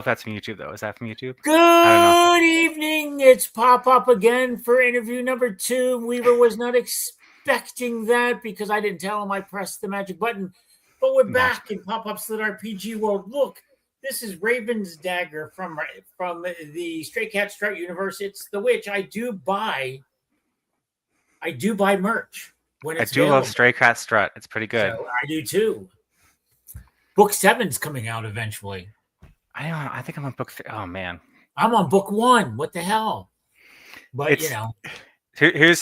if that's from YouTube though. Is that from YouTube? I don't know. Good evening. It's PopPop again for interview number 2. Weaver was not expecting that because I didn't tell him I pressed the magic button. But we're Magic. back in PopPop's LitRPG world. Look, this is Raven's Dagger from the Stray Cat Strut universe. It's the witch. I do buy merch when I it's do love available. Stray Cat Strut. It's pretty good. So I do too. Book 7's coming out eventually. I don't know. I think I'm on book 3. Oh man. I'm on book 1. What the hell? But It's,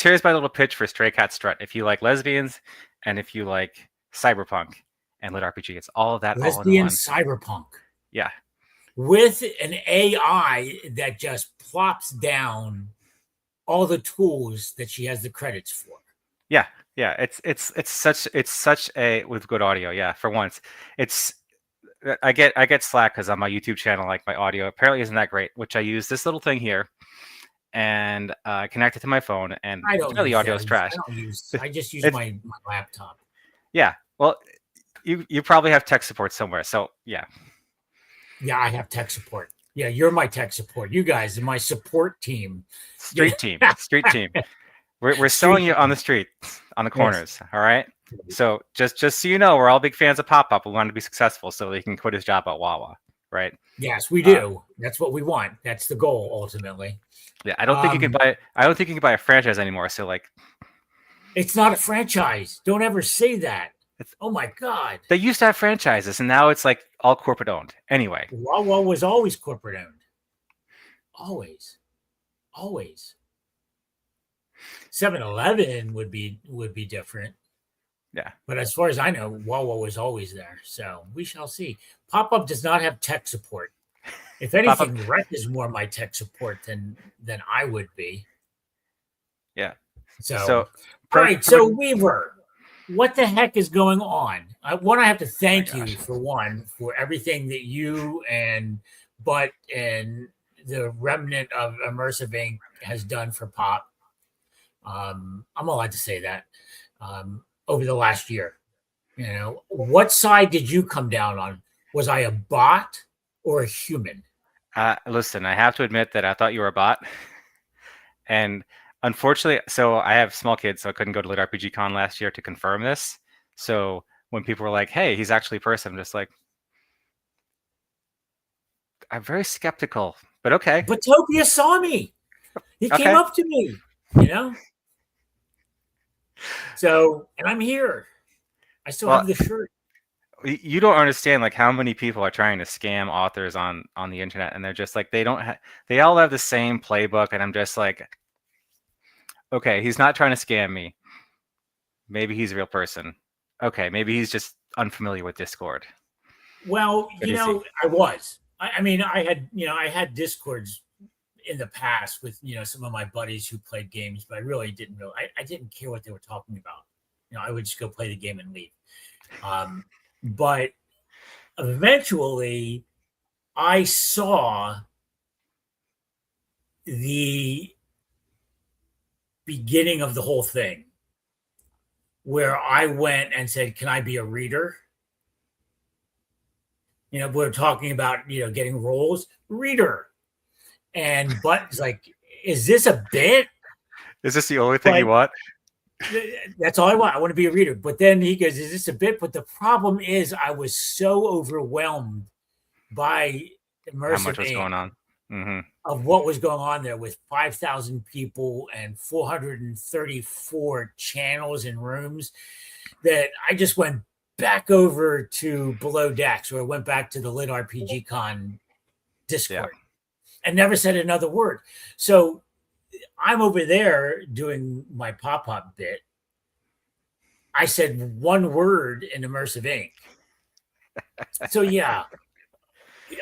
here's my little pitch for Stray Cat Strut. If you like lesbians and if you like cyberpunk and LitRPG, it's all of that all in lesbian one. cyberpunk. Yeah. With an AI that just plops down all the tools that she has the credits for. Yeah. It's such a with good audio. Yeah, for once. I get slack because on my YouTube channel, like my audio apparently isn't that great, which I use this little thing here and connect it to my phone, and the audio is trash. I just use my laptop. Yeah. Well, you probably have tech support somewhere. So yeah. Yeah, I have tech support. Yeah, you're my tech support. You guys are my support team. Street team. We're selling you on the street, on the corners. Yes. All right. So just so you know, we're all big fans of PopPop. We want to be successful so he can quit his job at Wawa, right? Yes, we do. That's what we want. That's the goal ultimately. Yeah, I don't think you can buy. I don't think you can buy a franchise anymore. So like, it's not a franchise. Don't ever say that. Oh my God! They used to have franchises, and now it's like all corporate owned. Anyway, Wawa was always corporate owned. Always. 7-Eleven would be different. Yeah. But as far as I know, Wawa was always there. So we shall see. PopPop does not have tech support. If anything, Rec is more my tech support than I would be. Yeah. So all right. So Weaver, what the heck is going on? I have to thank you for everything that you and the remnant of Immersive Inc. has done for Pop. I'm allowed to say that. Over the last year, what side did you come down on? Was I a bot or a human? Listen, I have to admit that I thought you were a bot, and unfortunately, so I have small kids, so I couldn't go to LitRPG Con last year to confirm this. So when people were like, "Hey, he's actually a person," I'm just like, I'm very skeptical, but okay. But Topia saw me. He came up to me, So, and I'm here. I still have the shirt. You don't understand like how many people are trying to scam authors on the internet, and they're just like they all have the same playbook, and I'm just like, okay, he's not trying to scam me. Maybe he's a real person. Okay, maybe he's just unfamiliar with Discord. Well, I was. I mean, I had Discords in the past with some of my buddies who played games, but I really didn't I didn't care what they were talking about. I would just go play the game and leave. But eventually I saw the beginning of the whole thing where I went and said, "Can I be a reader?" We're talking about getting roles, reader. And Button's like, "Is this a bit? Is this the only thing you want?" That's all I want. I want to be a reader. But then he goes, "Is this a bit?" But the problem is I was so overwhelmed by Immersive how much was going on. Mm-hmm. Of what was going on there with 5,000 people and 434 channels and rooms that I just went back over to Below Decks, or I went back to the LitRPG Con Discord. Yeah. And never said another word. So I'm over there doing my PopPop bit. I said one word in Immersive Inc. So yeah,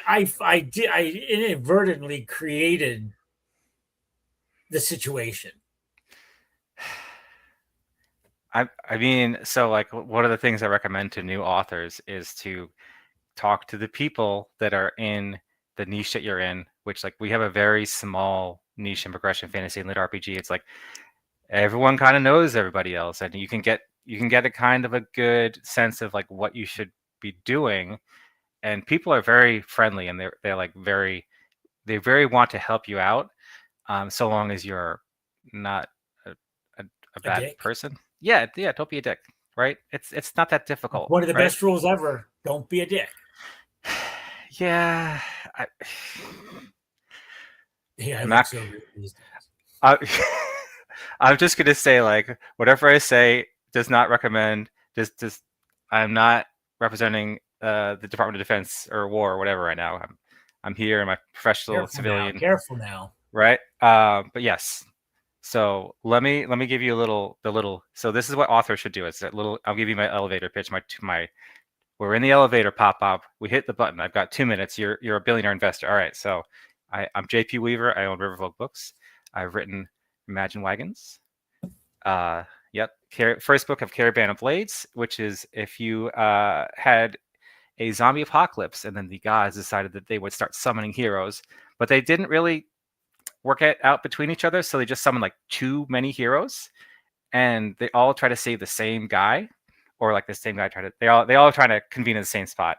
I inadvertently created the situation. I mean, so like one of the things I recommend to new authors is to talk to the people that are in the niche that you're in, which like we have a very small niche in progression fantasy and LitRPG. It's like everyone kind of knows everybody else, and you can get a kind of a good sense of like what you should be doing and people are very friendly, and they're like they very want to help you out, so long as you're not a, a, a A bad dick. person. Yeah, yeah, don't be a dick, right? It's not that difficult, One of the right? best rules ever. Don't be a dick. Yeah, Yeah, I I'm look not. so good these days. I, I'm just gonna say, like, whatever I say does not recommend. Just I'm not representing the Department of Defense or war or whatever right now. I'm here in my professional Careful now. civilian, Careful now. right? But yes. So let me give you a little. So this is what authors should do. It's that little. I'll give you my elevator pitch. My we're in the elevator. PopPop. We hit the button. I've got 2 minutes. You're a billionaire investor. All right. So I'm JP Weaver. I own Riverfolk Books. I've written Imagine Wagons. Yep. First book of Caravan of Blades, which is if you had a zombie apocalypse and then the gods decided that they would start summoning heroes, but they didn't really work it out between each other, so they just summoned like too many heroes, and they all try to save the same guy, or like the same guy they all try to convene in the same spot.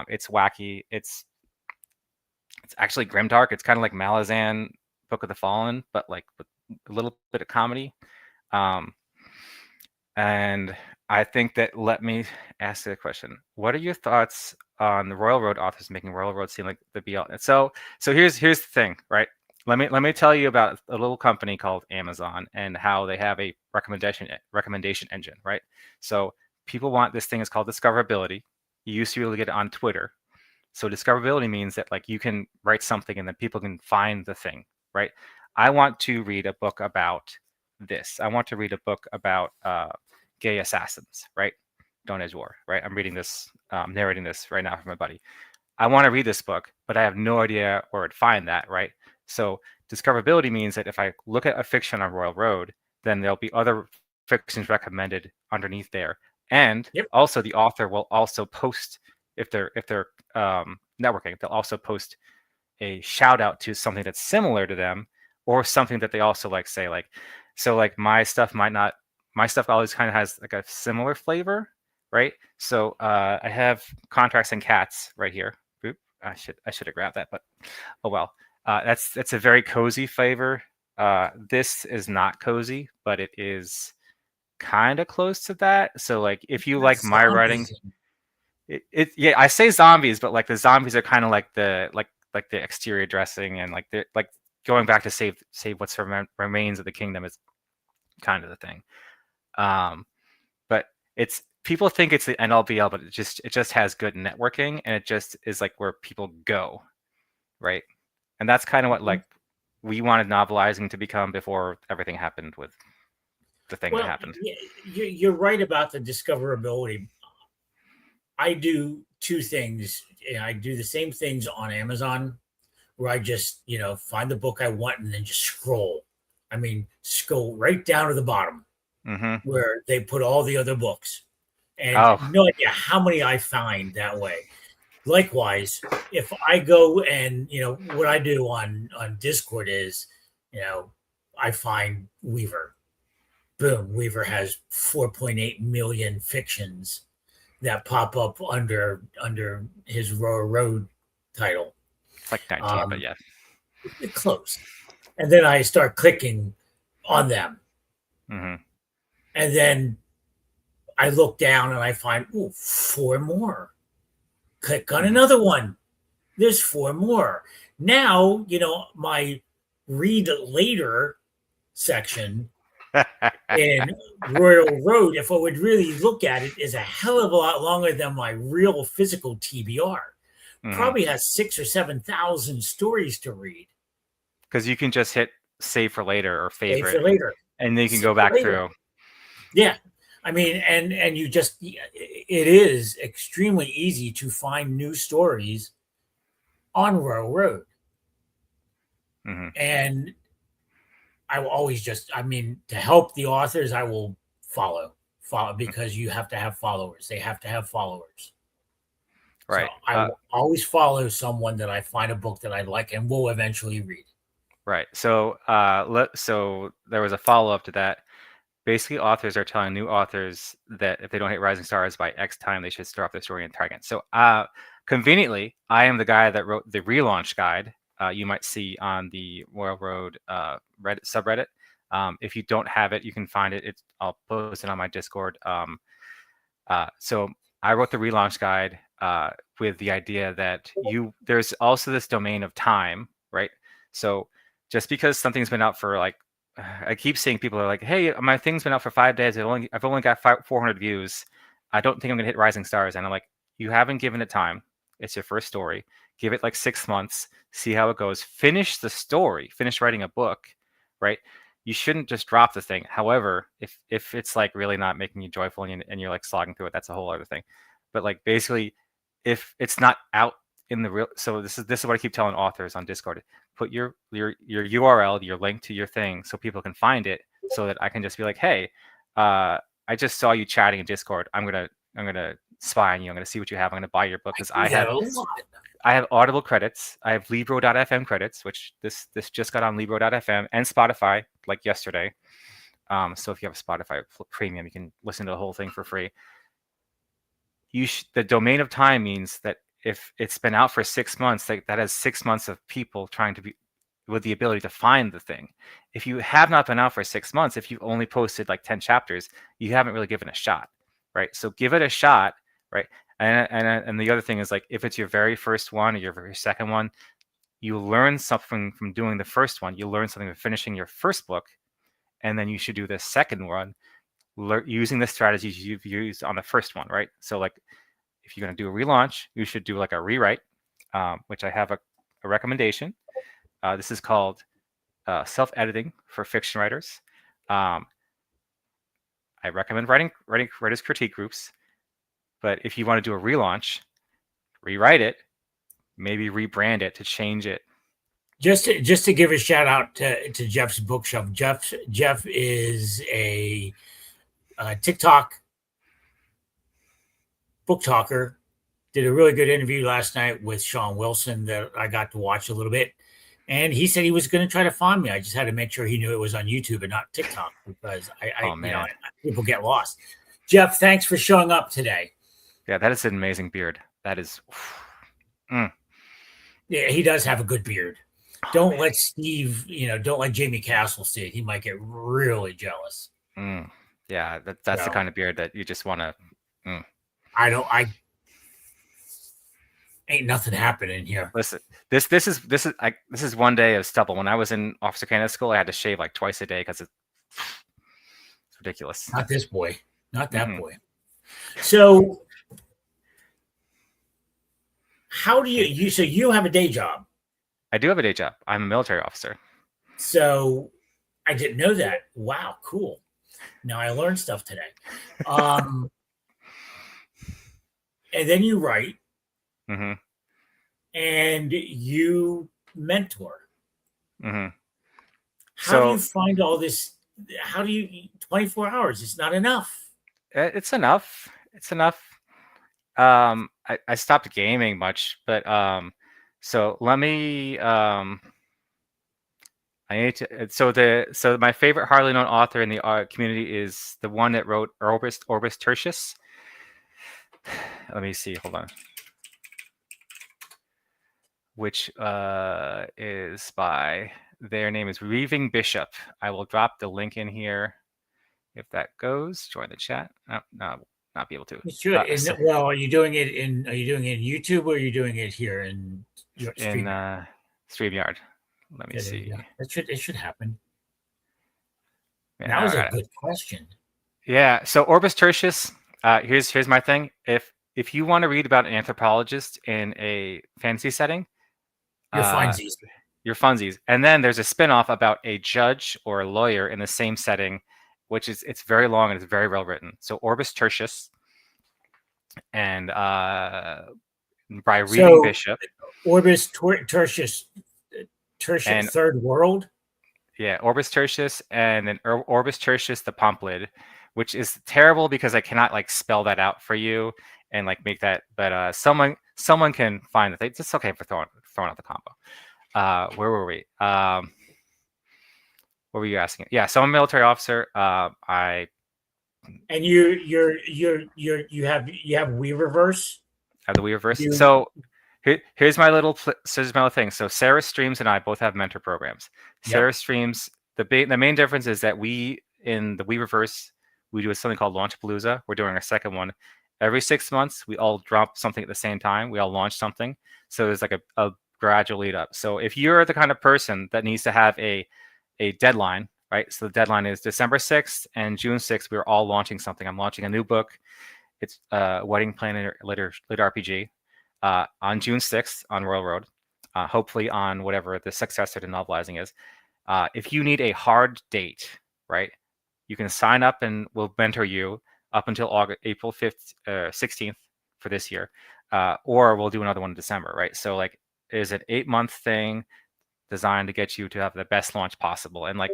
It's wacky. It's actually grimdark. It's kind of like Malazan, Book of the Fallen, but like with a little bit of comedy. Um, and I think that, let me ask you a question. What are your thoughts on the Royal Road authors making Royal Road seem like the be all? So here's the thing, right? Let me tell you about a little company called Amazon and how they have a recommendation engine, right? So people want this thing is called discoverability. You used to be able to get it on Twitter. So discoverability means that like you can write something and then people can find the thing, right? I want to read a book about this. I want to read a book about gay assassins, right? Don't Edge War, right? I'm reading this, narrating this right now for my buddy. I want to read this book, but I have no idea where I'd find that, right? So discoverability means that if I look at a fiction on Royal Road, then there'll be other fictions recommended underneath there, and Yep. also the author will also post, if they're networking, they'll also post a shout out to something that's similar to them, or something that they also like say like, so like my stuff always kind of has like a similar flavor, right? So I have Contracts and Cats right here. Oop, I should have grabbed that, but oh well. That's a very cozy flavor. This is not cozy, but it is kind of close to that. So like if you like That's my writing, zombies. yeah, I say zombies, but like the zombies are kind of like the exterior dressing, and like they're like going back to save what's remains of the kingdom is kind of the thing. But it's, people think it's the end all be all, but it just has good networking, and it just is like where people go, right? And that's kind of what like we wanted novelizing to become before everything happened with the thing that Well, happened. you're right about the discoverability. I do two things. I do the same things on Amazon where I just, find the book I want and then just scroll. I mean, scroll right down to the bottom Mm-hmm. where they put all the other books. And Oh, no idea how many I find that way. Likewise, if I go and, what I do on Discord is, I find Weaver. Boom, Weaver has 4.8 million fictions that pop up under his Royal Road title. it's like 19, but Um, yeah. Close. And then I start clicking on them. Mm-hmm. And then I look down and I find, ooh, 4 more. Click on Mm-hmm. another one. There's 4 more. Now, my read later section in Royal Road, if I would really look at it, is a hell of a lot longer than my real physical TBR. Mm-hmm. Probably has 6 or 7,000 stories to read. Because you can just hit save for later or Save favorite, for later. and then you can Save go for back later. through. Yeah. I mean, and you just, it is extremely easy to find new stories on Royal Road. Mm-hmm. And I will always to help the authors, I will follow because you have to have followers. They have to have followers. So Right. I will always follow someone that I find a book that I like and will eventually read. Right. So so there was a follow up to that. Basically, authors are telling new authors that if they don't hit rising stars by X time, they should start off their story in Target. So conveniently, I am the guy that wrote the relaunch guide. You might see on the Royal Road Reddit subreddit. If you don't have it, you can find it. I'll post it on my Discord. So I wrote the relaunch guide with the idea that there's also this domain of time, right? So just because something's been out for like, I keep seeing people are like, hey, my thing's been out for 5 days. I've only got 400 views. I don't think I'm gonna hit rising stars. And I'm like, you haven't given it time. It's your first story. Give it like 6 months. See how it goes. Finish the story. Finish writing a book, right? You shouldn't just drop the thing. However, if it's like really not making you joyful and you're like slogging through it, that's a whole other thing. But like basically, if it's not out in the real, so this is what I keep telling authors on Discord. Put your URL, your link to your thing, so people can find it, so that I can just be like, hey, I just saw you chatting in Discord. I'm gonna spy on you. I'm gonna see what you have. I'm gonna buy your book because I have Audible credits. I have Libro.fm credits, which this just got on Libro.fm and Spotify like yesterday. So if you have a Spotify premium, you can listen to the whole thing for free. The domain of time means that if it's been out for 6 months, that has 6 months of people trying to be with the ability to find the thing. If you have not been out for 6 months, if you've only posted like 10 chapters, you haven't really given a shot, right? So give it a shot, right? And the other thing is, like, if it's your very first one or your very second one, you learn something from doing the first one. You learn something from finishing your first book, and then you should do the second one using the strategies you've used on the first one, right? So like, if you're going to do a relaunch, you should do like a rewrite, which I have a recommendation. This is called self-editing for fiction writers. I recommend writing writers' critique groups, but if you want to do a relaunch, rewrite it, maybe rebrand it to change it. Just to give a shout out to Jeff's bookshelf. Jeff is a TikTok book talker. Did a really good interview last night with Sean Wilson that I got to watch a little bit. And he said he was going to try to find me. I just had to make sure he knew it was on YouTube and not TikTok, because people get lost. Jeff, thanks for showing up today. Yeah, that is an amazing beard. That is. Yeah, he does have a good beard. Don't let Steve, don't let Jamie Castle see it. He might get really jealous. Yeah, that's the kind of beard that you just want to. Ain't nothing happening here. Listen, this is one day of stubble. When I was in officer candidate school, I had to shave like twice a day because it's ridiculous. Not this boy, not that boy. So, how do you? So you have a day job? I do have a day job. I'm a military officer. So, I didn't know that. Wow, cool. Now I learned stuff today. And then you write. And you mentor. How do you find all this? How do you 24 hours? It's not enough. It's enough. It's enough. I stopped gaming much, but so let me I need to so my favorite hardly known author in the community is the one that wrote Orbis Tertius. Let me see, hold on. Which is by, their name is Weaving Bishop. I will drop the link in here if that goes. Join the chat. No, not be able to. Sure. Well, are you doing it in YouTube, or are you doing it here in your StreamYard? Let me see. It should happen. Man, that was a good question. Yeah. So Orbis Tertius. Here's my thing. If you want to read about an anthropologist in a fantasy setting, your funsies. Your funsies. And then there's a spinoff about a judge or a lawyer in the same setting, which it's very long and it's very well written. So Orbis Tertius, and by Reading Bishop. Orbis Tertius, and Third World. Yeah, Orbis Tertius, and then Orbis Tertius the Pomplid, which is terrible because I cannot like spell that out for you and like make that. But someone can find it. It's okay for throwing out the combo. Where were we? What were you asking? Yeah, so I'm a military officer. And you have Weaververse. Have the Weaververse. You, So here's my little thing. So Sarah Streams and I both have mentor programs. yep. Sarah Streams, the main difference is that we in the Weaververse we do something called Launchpalooza. We're doing our second one. Every 6 months, we all drop something at the same time. We all launch something. So there's like a gradual lead up. So if you're the kind of person that needs to have a deadline, right? So the deadline is December 6th and June 6th. We're all launching something. I'm launching a new book. It's Wedding Planner LitRPG on June 6th on Royal Road. Hopefully on whatever the successor to novelizing is. If you need a hard date, right, you can sign up and we'll mentor you up until April 5th, 16th for this year, or we'll do another one in December, right? So like, it is an 8-month thing designed to get you to have the best launch possible. And like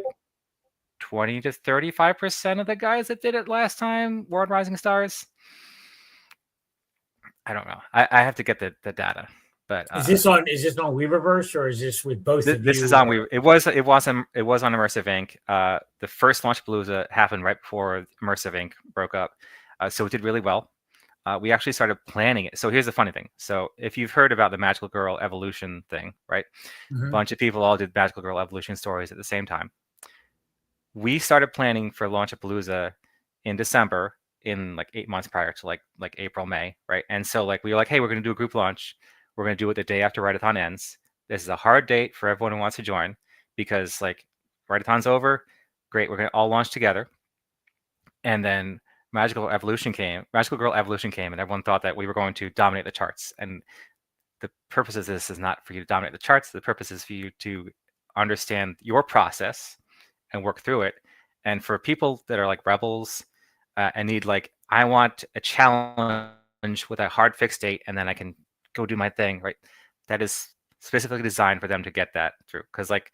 20 to 35% of the guys that did it last time were on Rising Stars. I don't know. I have to get the data. But is this on Weaververse or is this with both of you? This is on Weaver. It was on Immersive Inc. The first Launchpalooza happened right before Immersive Inc. broke up, so it did really well. We actually started planning it. So here's the funny thing. So if you've heard about the Magical Girl Evolution thing, right? A bunch of people all did Magical Girl Evolution stories at the same time. We started planning for Launchpalooza in December, in like 8 months prior to like April, May, right? And so like we were like, hey, we're going to do a group launch. We're going to do it the day after Write-a-thon ends. This is a hard date for everyone who wants to join because like Write-a-thon's over. Great, we're going to all launch together. And then Magical Girl Evolution came, and everyone thought that we were going to dominate the charts. And the purpose of this is not for you to dominate the charts. The purpose is for you to understand your process and work through it. And for people that are like rebels and need like, I want a challenge with a hard fixed date, and then I can go do my thing, right? That is specifically designed for them to get that through. Because like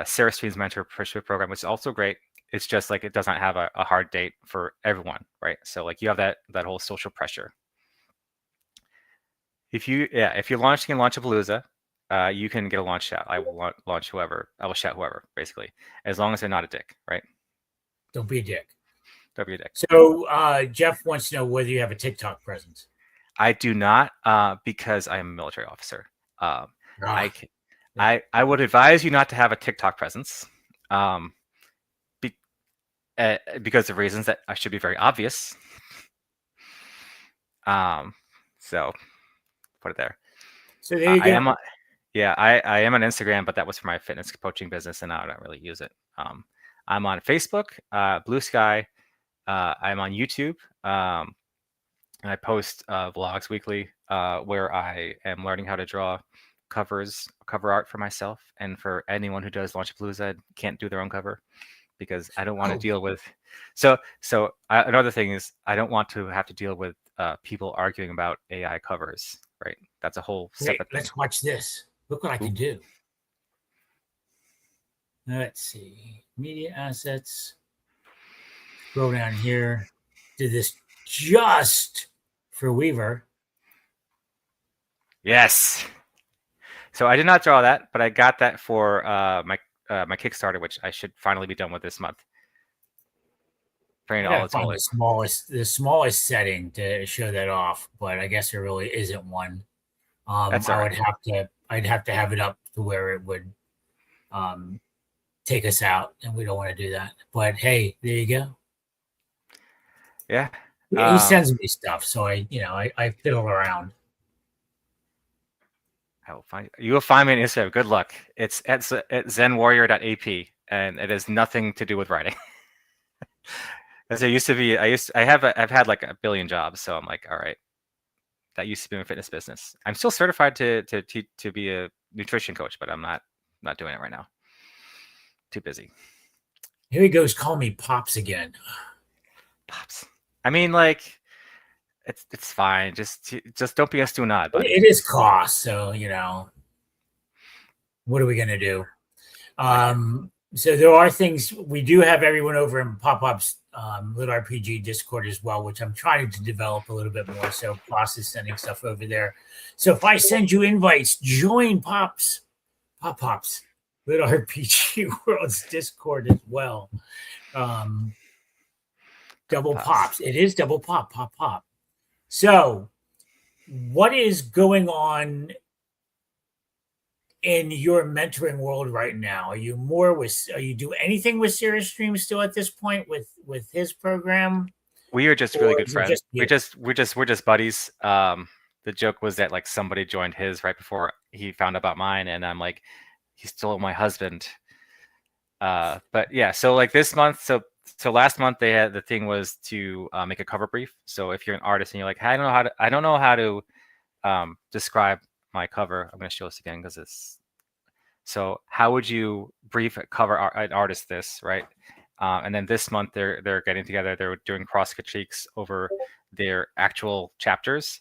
Sarah Stream's mentorship program, which is also great, it's just like it doesn't have a hard date for everyone, right? So like you have that whole social pressure. If you're launching in Launchpalooza, you can get a launch shout. I will launch whoever. I will shout whoever, basically, as long as they're not a dick, right? Don't be a dick. Don't be a dick. So Jeff wants to know whether you have a TikTok presence. I do not, because I am a military officer. I would advise you not to have a TikTok presence, because of reasons that should be very obvious. So put it there. So there you go. I am on Instagram, but that was for my fitness coaching business, and I don't really use it. I'm on Facebook, Blue Sky. I'm on YouTube. And I post vlogs weekly where I am learning how to draw cover art for myself, and for anyone who does Launchpalooza can't do their own cover because I don't want to deal with. So another thing is I don't want to have to deal with people arguing about AI covers. Right, that's a whole separate thing. Let's watch this. Look what I can do. Let's see, media assets. Scroll down here. Did this just for Weaver. Yes. So I did not draw that, but I got that for my Kickstarter, which I should finally be done with this month. I find the smallest setting to show that off, but I guess there really isn't one. I'd have to have it up to where it would take us out, and we don't want to do that. But hey, there you go. Yeah. He sends me stuff, so I fiddle around. You will find me on Instagram. Good luck. It's at zenwarrior.ap, and it has nothing to do with writing. As it used to be, I've had like a billion jobs, so I'm like, all right, that used to be my fitness business. I'm still certified to be a nutrition coach, but I'm not doing it right now. Too busy. Here he goes. Call me Pops again. Pops. I mean, like, it's fine. Just don't be a stunad, buddy. It is cost, so what are we gonna do? So there are things we do have everyone over in PopPop's LitRPG Discord as well, which I'm trying to develop a little bit more. So Boss is sending stuff over there. So if I send you invites, join PopPop's LitRPG World's Discord as well. Double Pops. It is double pop. So what is going on in your mentoring world right now? Are you do anything with Serious Stream still at this point with his program? We are just really Or good is it friends. just you? We're just buddies. The joke was that like somebody joined his right before he found out about mine, and I'm like, he stole my husband. But yeah, so like this month, so last month they had the thing was to make a cover brief. So if you're an artist and you're like, hey, I don't know how to describe my cover. I'm gonna show this again because it's so how would you brief a an artist this, right? And then this month they're getting together. They're doing cross critiques over their actual chapters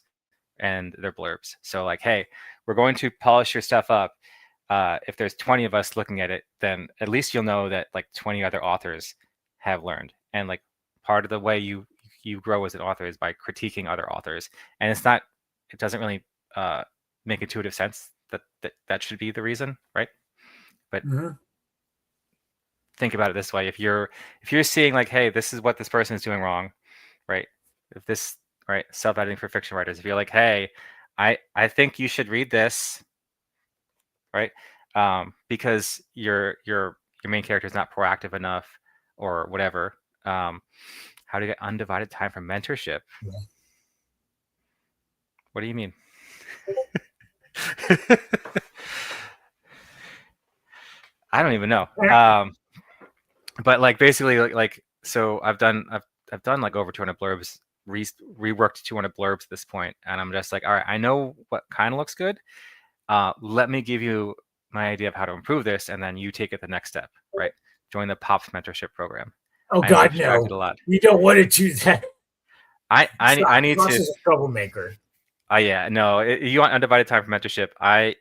and their blurbs. So like, hey, we're going to polish your stuff up. If there's 20 of us looking at it, then at least you'll know that like 20 other authors have learned. And like part of the way you grow as an author is by critiquing other authors. And it doesn't really make intuitive sense that should be the reason, right? But Mm-hmm. think about it this way: if you're seeing like, hey, this is what this person is doing wrong, right? If this right self-editing for fiction writers, if you're like, hey, I think you should read this, right? Because your main character is not proactive enough or whatever. How to get undivided time for mentorship? Yeah. What do you mean? I don't even know. But like basically like so I've done like over 200 blurbs, reworked 200 blurbs at this point, and I'm just like, all right, I know what kind of looks good. Let me give you my idea of how to improve this, and then you take it the next step, right? Join the POP's mentorship program. Oh I know God, we've distracted no! a lot. You don't want to do that. I need Ross to. is a troublemaker. Yeah, no. You want undivided time for mentorship? I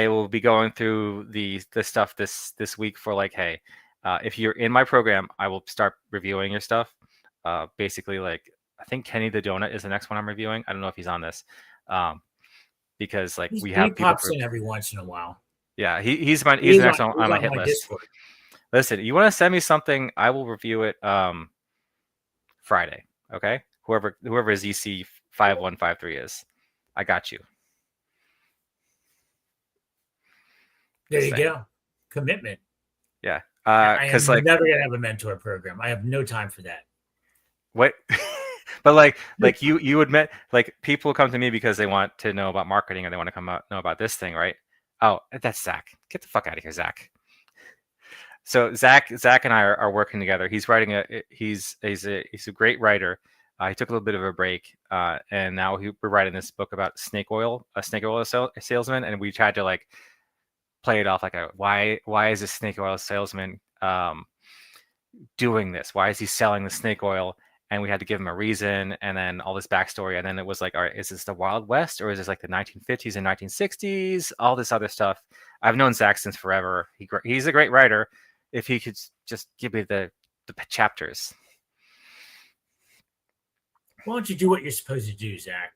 will be going through the stuff this week for like, hey, if you're in my program, I will start reviewing your stuff. Basically, like I think Kenny the Donut is the next one I'm reviewing. I don't know if he's on this, because like we He have people pops in every once in a while. yeah, he's the next one He's on my on hit my list. Discord. Listen, you want to send me something, I will review it Friday. Okay, whoever ZC 5153 is, I got you. There Just you saying. go. Commitment. Yeah, I because am like never gonna have a mentor program. I have no time for that. what. But like you admit, like people come to me because they want to know about marketing or they want to know about this thing, right? Oh, that's Zach. Get the fuck out of here, Zach. So Zach and I are working together. He's writing he's a great writer. He took a little bit of a break, and now we're writing this book about snake oil, a snake oil salesman, and we tried to like play it off like a why is this snake oil salesman doing this? Why is he selling the snake oil? And we had to give him a reason, and then all this backstory, and then it was like, all right, is this the Wild West or is this like the 1950s and 1960s? All this other stuff. I've known Zach since forever. He's a great writer. If he could just give me the chapters. Why don't you do what you're supposed to do, Zach?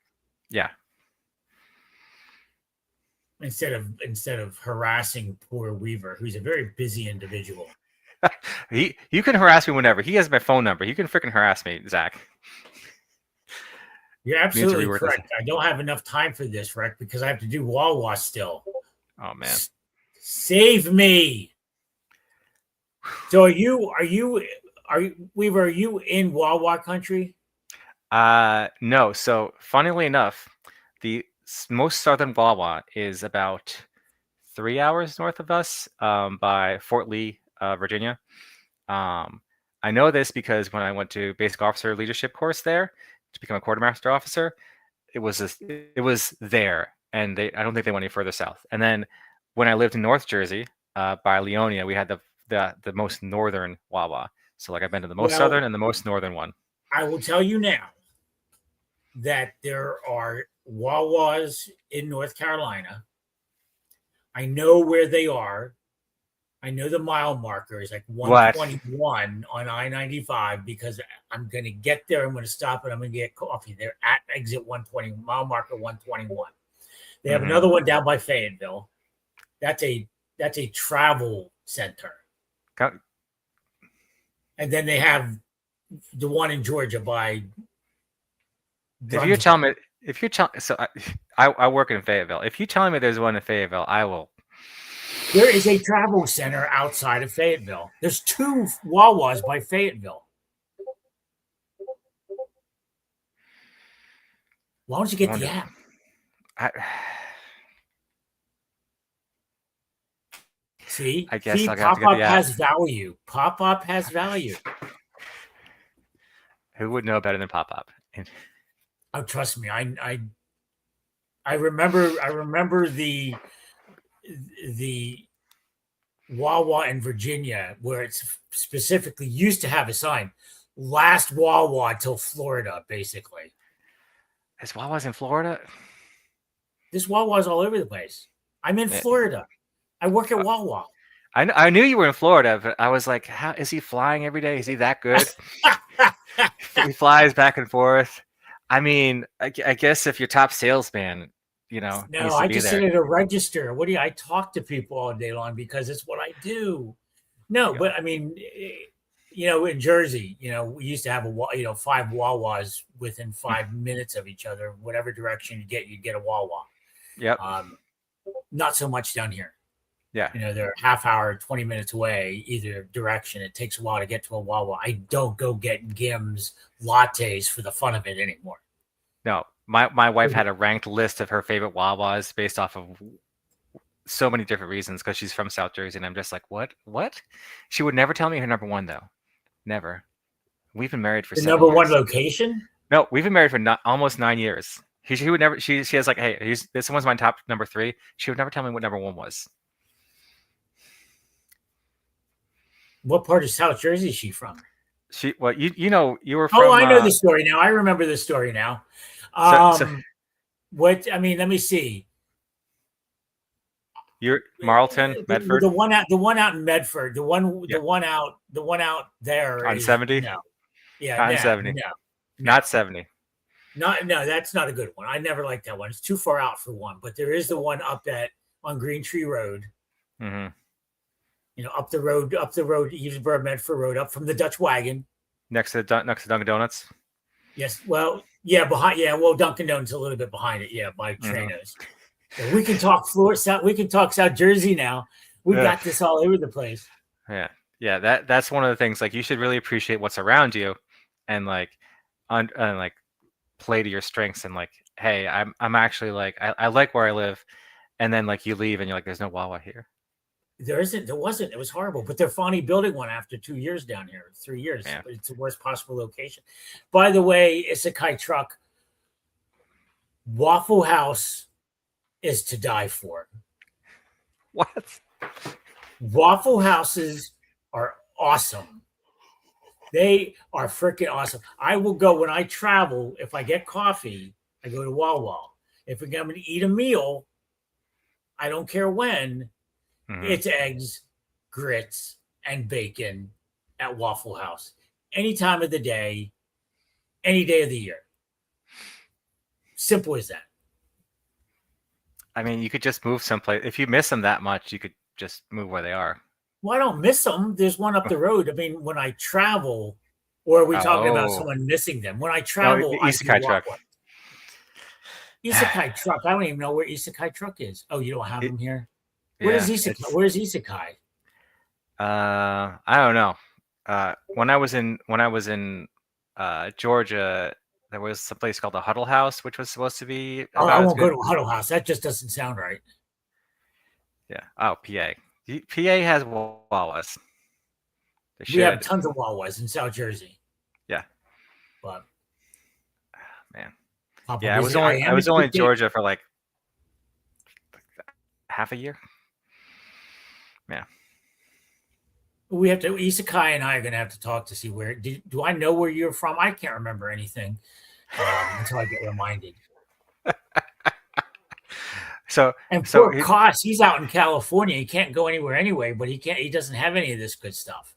Yeah. Instead of harassing poor Weaver, who's a very busy individual. You can harass me whenever. He has my phone number. You can freaking harass me, Zach. You're absolutely correct. I don't have enough time for this, Rick, because I have to do Wawa still. Oh man. Save me. So Weaver, are you in Wawa country? No. So funnily enough, the most southern Wawa is about 3 hours north of us, by Fort Lee, Virginia. I know this because when I went to basic officer leadership course there to become a quartermaster officer, it was there, and I don't think they went any further south. And then when I lived in North Jersey, by Leonia, we had the most northern Wawa. So like I've been to the most southern and the most northern one. I will tell you now that there are Wawas in North Carolina. I know where they are. I know the mile marker is like 121 on I-95 because I'm going to get there. I'm going to stop and I'm going to get coffee. They're at exit 120, mile marker 121. They have another one down by Fayetteville. That's a travel center. And then they have the one in Georgia by. If you're telling me if you're so I work in Fayetteville. If you're telling me there's one in Fayetteville, I will. There is a travel center outside of Fayetteville. There's 2 Wawas by Fayetteville. Why don't you get the app? See, I guess I'll have to get PopPop the app. has value. PopPop has value. Who would know better than PopPop? Oh, trust me, I remember the Wawa in Virginia where it's specifically used to have a sign, last Wawa till Florida, basically. Is Wawa's in Florida? This Wawa's all over the place. I'm in Florida. I work at Wawa. I knew you were in Florida, but I was like, how is he flying every day? Is he that good? He flies back and forth. I mean, I guess if your top salesman, No, needs to I be just there. sit at a register. I talk to people all day long because it's what I do. No, but I mean, in Jersey, we used to have 5 Wawas within 5 minutes of each other. Whatever direction you get a Wawa. Yep. Not so much down here. Yeah. They're half hour, 20 minutes away, either direction. It takes a while to get to a Wawa. I don't go get Gim's lattes for the fun of it anymore. No, my wife had a ranked list of her favorite Wawas based off of so many different reasons because she's from South Jersey, and I'm just like, what? She would never tell me her number one though. Never. We've been married for the 7 number years. one location? No, we've been married for almost 9 years. She would never. She has like, hey, this one's my top number 3. She would never tell me what number 1 was. What part of South Jersey is she from? You were from. Oh, I know the story now. I remember the story now. Let me see. You're Marlton, Medford. The one out in Medford. The one out there on 70. No, yeah, on 70. No, not 70. No, that's not a good one. I never liked that one. It's too far out for one. But there is the one on Green Tree Road. Mm-hmm. Up the road, Evesboro, Medford Road, up from the Dutch Wagon. Next to Dunkin' Donuts? Yes. Well, yeah, behind. Yeah, well, Dunkin' Donuts a little bit behind it. Yeah, by Tranos. So we can talk Florida. We can talk South Jersey now. We've got this all over the place. Yeah. That's one of the things. Like, you should really appreciate what's around you, and play to your strengths. And like, hey, I'm actually like, I like where I live, and then like you leave and you're like, there's no Wawa here. There wasn't. It was horrible. But they're finally building one after 2 years down here, 3 years. Yeah. But it's the worst possible location. By the way, Isekai Truck, Waffle House is to die for. What? Waffle Houses are awesome. They are freaking awesome. I will go when I travel. If I get coffee, I go to Wawa. If I'm going to eat a meal, I don't care when. It's eggs, grits, and bacon at Waffle House. Any time of the day, any day of the year. Simple as that. I mean, you could just move someplace. If you miss them that much, you could just move where they are. Well, I don't miss them. There's one up the road. I mean, when I travel, or are we talking about someone missing them? When I travel, Isekai Truck. Isekai Truck. I don't even know where Isekai Truck is. Oh, you don't have them here? Where's Isekai? Where's Isekai? I don't know. When I was in Georgia, there was a place called the Huddle House, which was supposed to be. I won't go to a Huddle House. That just doesn't sound right. Yeah. Oh, PA. PA has Wawas. We have tons of Wawas in South Jersey. Yeah. But man. Yeah, I was only in Georgia for like half a year. Yeah. We have to. Isekai and I are going to have to talk to see where. Do I know where you're from? I can't remember anything until I get reminded. Poor Koss, he's out in California. He can't go anywhere anyway, but he doesn't have any of this good stuff.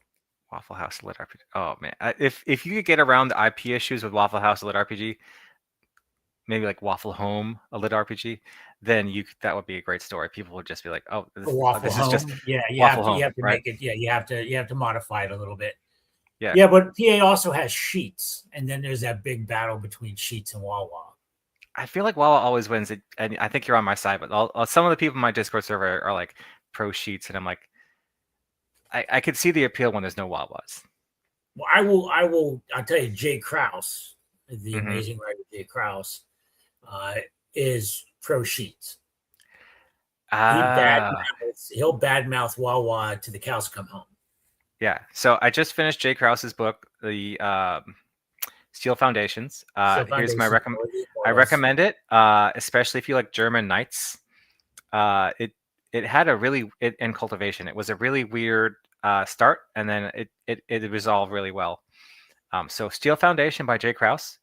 Waffle House LitRPG. Oh man, if you could get around the IP issues with Waffle House LitRPG, maybe like Waffle Home a LitRPG, then that would be a great story. People would just be like, "Oh, this is just you have to make it. Yeah, you have to modify it a little bit. Yeah, but PA also has Sheets, and then there's that big battle between Sheets and Wawa. I feel like Wawa always wins it, and I think you're on my side. But some of the people in my Discord server are like pro sheets, and I'm like, I could see the appeal when there's no Wawas. Well, I'll tell you, Jay Krause, the Hmm. amazing writer Jay Krause, uh, is pro sheets. Ah, He'll badmouth Wawa to the cows come home. yeah. So I just finished Jay Krause's book, the Steel Foundations. So Here's my Foundation, I Immortals. recommend it, especially if you like German knights. It had a really in cultivation. It was a really weird start, and then it resolved really well. So Steel Foundation by Jay Krause.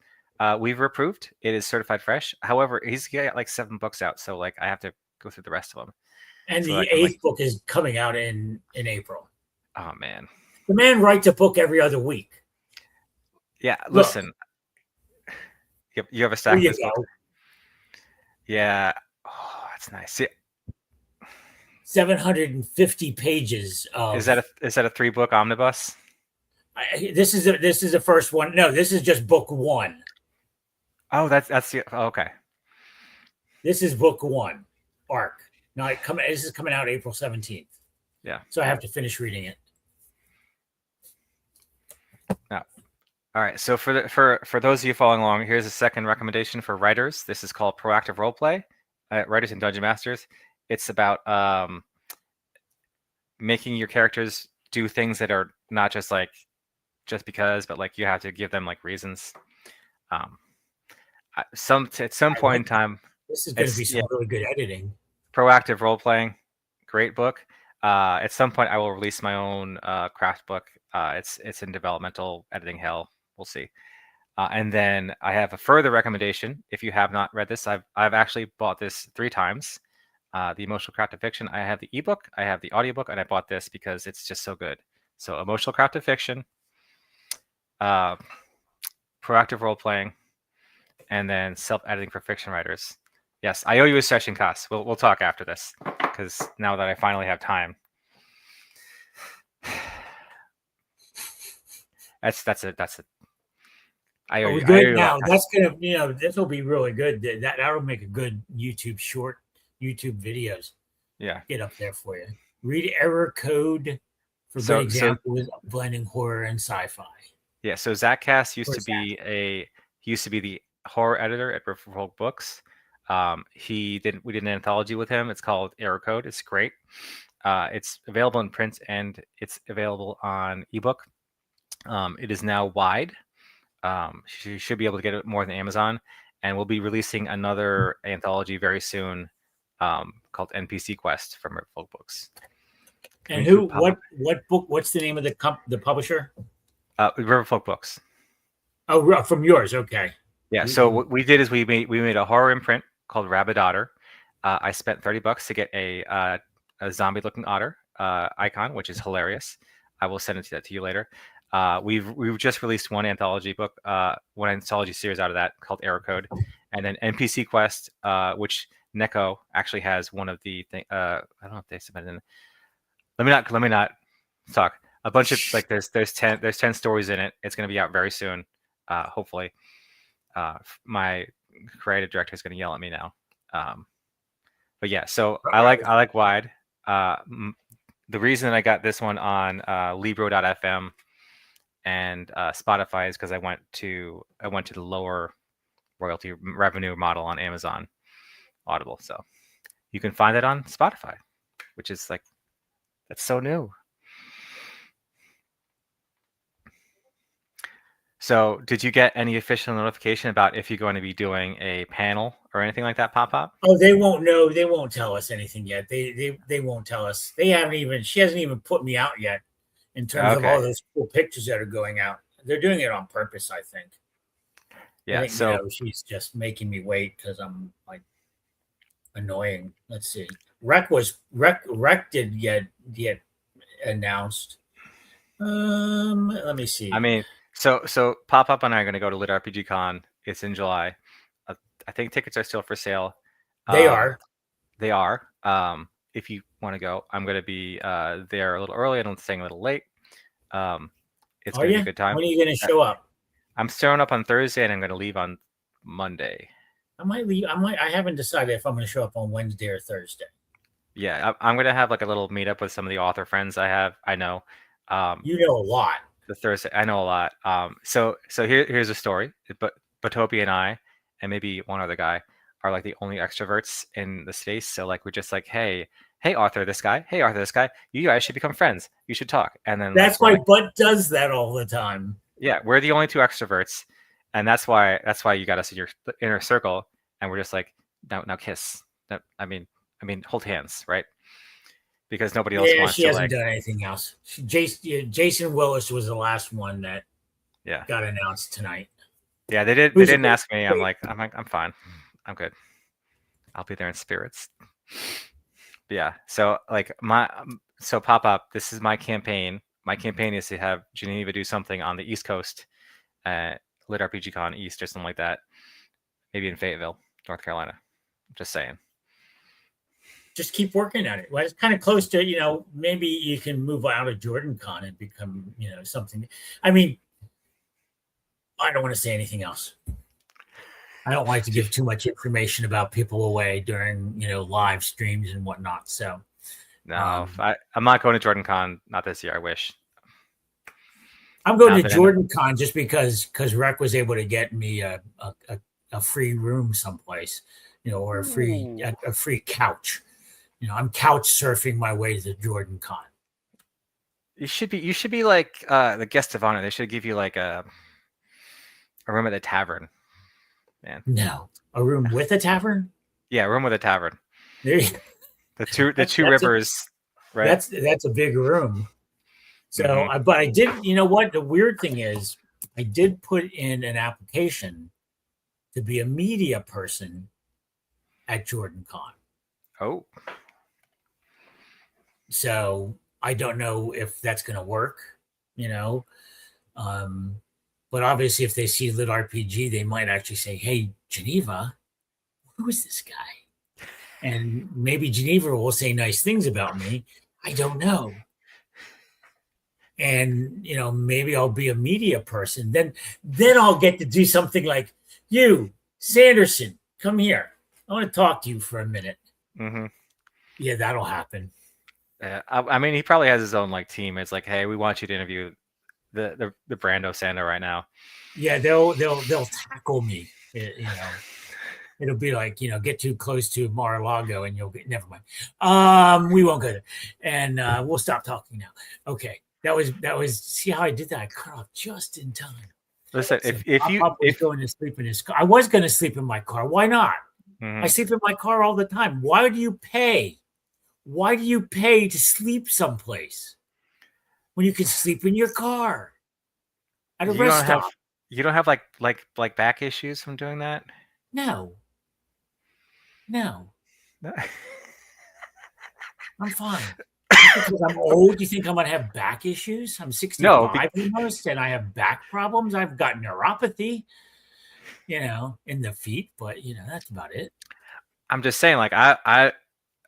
Weaver approved. It is certified fresh. However, he's got like 7 books out, so like I have to go through the rest of them And so that I the can like. eighth book is coming out in April. Oh man, The man writes a book every other week. yeah. Look, Listen, you have a there stack of you his books. go. Yeah. Oh, that's nice. See, 750 pages is of. that a 3 book omnibus? This is the first one. No, this is just book one. Oh, that's the. Oh, okay. This is book one, arc. Now this is coming out April 17th. Yeah. So I have to finish reading it. Yeah. All right. So for those of you following along, here's a second recommendation for writers. This is called Proactive Roleplay. Writers and Dungeon Masters. It's about making your characters do things that are not just because, but like you have to give them like reasons. Um, at some point in time, This is going to be it's some really good editing. Proactive Role Playing, great book. At some point, I will release my own craft book. It's in developmental editing hell. We'll see. And then I have a further recommendation. If you have not read this, I've actually bought this 3 times. The Emotional Craft of Fiction. I have the ebook, I have the audiobook, and I bought this because it's just so good. So Emotional Craft of Fiction, uh, Proactive Role Playing, and then Self-Editing for Fiction Writers. Yes, I owe you a session cost. We'll talk after this because now that I finally have time. That's it. I owe Are we you. I owe good you a lot now? of time. That's gonna, this will be really good. That'll make a good YouTube videos. Yeah. Get up there for you. Read error code for good So examples of blending horror and sci-fi. yeah. So Zach Cass For example. used to be the horror editor at Riverfolk Books. We did an anthology with him. It's called Error Code. It's great. It's available in print and it's available on ebook. It is now wide. You should be able to get it more than Amazon, and we'll be releasing another anthology very soon called NPC Quest from Riverfolk Books. And what book? What's the name of the publisher? Riverfolk Books. Oh, from yours. Okay. Yeah. So what we did is we made a horror imprint called Rabbit Otter. I spent $30 to get a zombie-looking otter icon, which is hilarious. I will send that to you later. We've just released one anthology book, one anthology series out of that called Error Code, and then NPC Quest, which Neko actually has one of the thing. I don't know if they submitted in. Let me not talk. A bunch of like there's 10 stories in it. It's going to be out very soon, hopefully. My creative director is going to yell at me now. But yeah, so I like wide. The reason I got this one on Libro.fm and Spotify is because I went to the lower royalty revenue model on Amazon Audible. So you can find it on Spotify, which is like that's so new. So did you get any official notification about if you're going to be doing a panel or anything like that, PopPop? Oh, they won't know. They won't tell us anything yet. They won't tell us. They haven't even. She hasn't even put me out yet in terms of Okay. all those cool pictures that are going out. They're doing it on purpose, I think. Yeah. I think, So she's just making me wait because I'm like annoying. Let's see. Rec did get announced. Let me see. I mean, so PopPop and I are going to go to LitRPG Con. It's in July. I think tickets are still for sale. They are. They are. If you want to go, I'm going to be there a little early and I'm staying a little late. It's going to be a good time. When are you going to show up? I'm showing up on Thursday and I'm going to leave on Monday. I might leave. I haven't decided if I'm going to show up on Wednesday or Thursday. Yeah, I'm gonna have like a little meetup with some of the author friends I know. Um, You know a lot. the Thursday, I know a lot. So here's a story. But Batopi and I, and maybe one other guy, are like the only extroverts in the space. So like we're just like, hey, Arthur, this guy. Hey, Arthur, this guy. You guys should become friends. You should talk. And then like That's we're why like, Butt does that all the time. yeah, we're the only two extroverts, and that's why you got us in your inner circle. And we're just like, now kiss. No, I mean, hold hands, right? Because nobody else Yeah, wants she to hasn't like, done anything else. Jason Willis was the last one that yeah. got announced tonight. Yeah, they did. They Who's didn't ask me. I'm fine. I'm good. I'll be there in spirits. But yeah. So like so PopPop. This is my campaign. My campaign is to have Geneva do something on the East Coast, LitRPG Con East or something like that. Maybe in Fayetteville, North Carolina. Just saying. just keep working at it. Well, it's kind of close to, maybe you can move out of Jordan Con and become, something. I mean, I don't want to say anything else. I don't like to give too much information about people away during, live streams and whatnot. So No, I'm not going to Jordan Con. Not this year. I wish. I'm going Not to that Jordan Con just because Rec was able to get me a free room someplace, or a free couch. I'm couch surfing my way to Jordan Con. You should be like the guest of honor. They should give you like a room at the tavern. Man. No, a room with a tavern. Yeah, room with a tavern. There The two rivers, right? That's a big room. So, but I did. You know what? The weird thing is, I did put in an application to be a media person at Jordan Con. Oh. So I don't know if that's going to work. But obviously, if they see LitRPG, they might actually say, "Hey, Geneva, who is this guy?" And maybe Geneva will say nice things about me. I don't know. And maybe I'll be a media person. Then I'll get to do something like, "You, Sanderson, come here. I want to talk to you for a minute." Mm-hmm. Yeah, that'll happen. I mean, he probably has his own like team. It's like, hey, we want you to interview the Brando Santa right now. Yeah, they'll tackle me. It'll be like, get too close to Mar-a-Lago and you'll get, never mind. We won't go there. And we'll stop talking now. Okay. That was, see how I did that? I cut off just in time. Listen, So if you going to sleep in his car, I was going to sleep in my car. Why not? Mm-hmm. I sleep in my car all the time. Why do you pay? Why do you pay to sleep someplace when you can sleep in your car at a rest stop? You don't have like back issues from doing that? No. I'm fine. Because I'm old, you think I'm going to have back issues? I'm 65 almost, and I have back problems. I've got neuropathy, in the feet, but that's about it. I'm just saying, like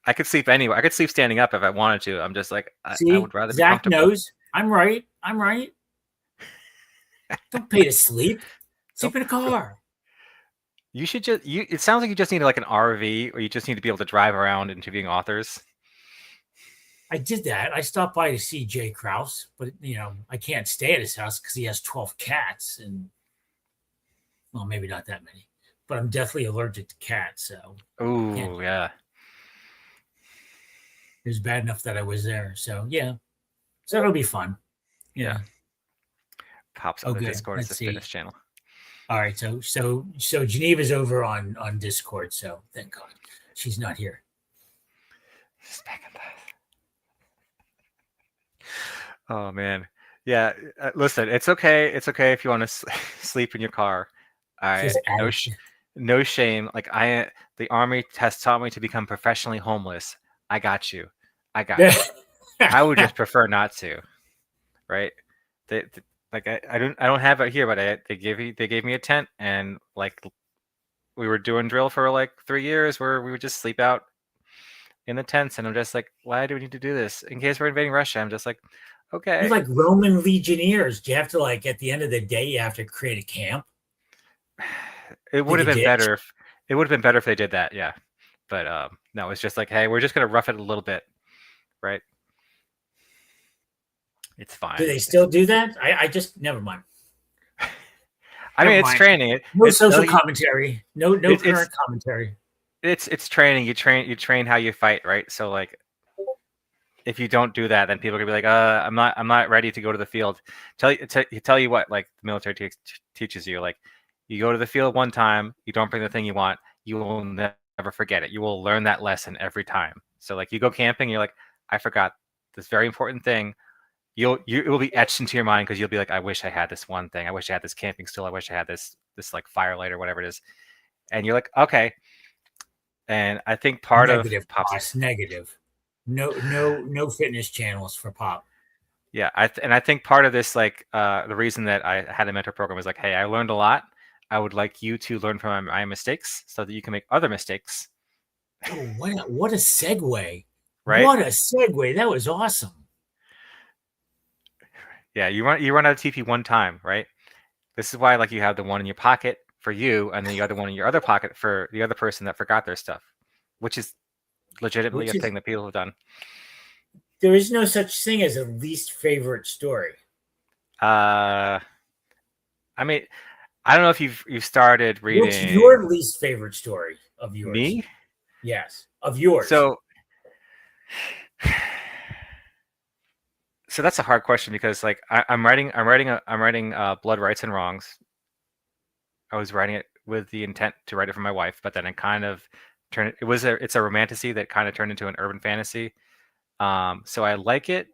I could sleep anywhere. I could sleep standing up if I wanted to. I'm just like I would rather be comfortable. Zach knows. I'm right. Don't pay to sleep. Sleep in a car. You should just it sounds like you just need like an RV, or you just need to be able to drive around interviewing authors. I did that. I stopped by to see Jay Krause, but I can't stay at his house because he has 12 cats, and well, maybe not that many, but I'm definitely allergic to cats. So oh yeah, it was bad enough that I was there. So yeah, so it'll be fun. Yeah. Pops on the Discord as the fitness channel. All right, so Geneva's over on Discord, so thank God she's not here. Oh man, yeah. Listen, it's okay. It's okay if you want to sleep in your car. No shame. Like the army has taught me to become professionally homeless. I got you. I would just prefer not to, right? I don't have it here, but they gave me a tent, and like we were doing drill for like 3 years where we would just sleep out in the tents, and I'm just like, why do we need to do this? In case we're invading Russia, I'm just like, okay. You're like Roman legionnaires. Do you have to, like, at the end of the day, you have to create a camp? It would have been better It would have been better if they did that, yeah. But no, it's just like, hey, we're just gonna rough it a little bit, right? It's Do fine. they still do that? I just never mind. I Never mean, it's mind. training. No social commentary. No It's current commentary. it's training. You train how you fight, right? So like, if you don't do that, then people are gonna be like, I'm not ready to go to the field. Tell you what, like the military teaches you, like you go to the field one time, you don't bring the thing you want, you will never forget it. You will learn that lesson every time. So like you go camping, you're like, I forgot this very important thing. It will be etched into your mind because you'll be like, I wish I had this one thing. I wish I had this camping stool. I wish I had this like firelight or whatever it is. And you're like, okay. And I think part of Negative, Pop's boss. Negative. No fitness channels for Pop. Yeah, I think part of this, like, the reason that I had a mentor program is like, hey, I learned a lot. I would like you to learn from my mistakes so that you can make other mistakes, Oh, what a segue. right? What a segue. That was awesome. Yeah, you run out of TP one time, right? This is why like you have the one in your pocket for you, and then the other one in your other pocket for the other person that forgot their stuff, which is legitimately a Which is thing that people have done. there is no such thing as a least favorite story. Uh, I mean, I don't know if you've started What's reading your least favorite story of yours? me. Yes, of yours. So so that's a hard question because like I'm writing Blood Rights and Wrongs. I was writing it with the intent to write it for my wife, but then it kind of turned. It's a romantasy that kind of turned into an urban fantasy. So I like it,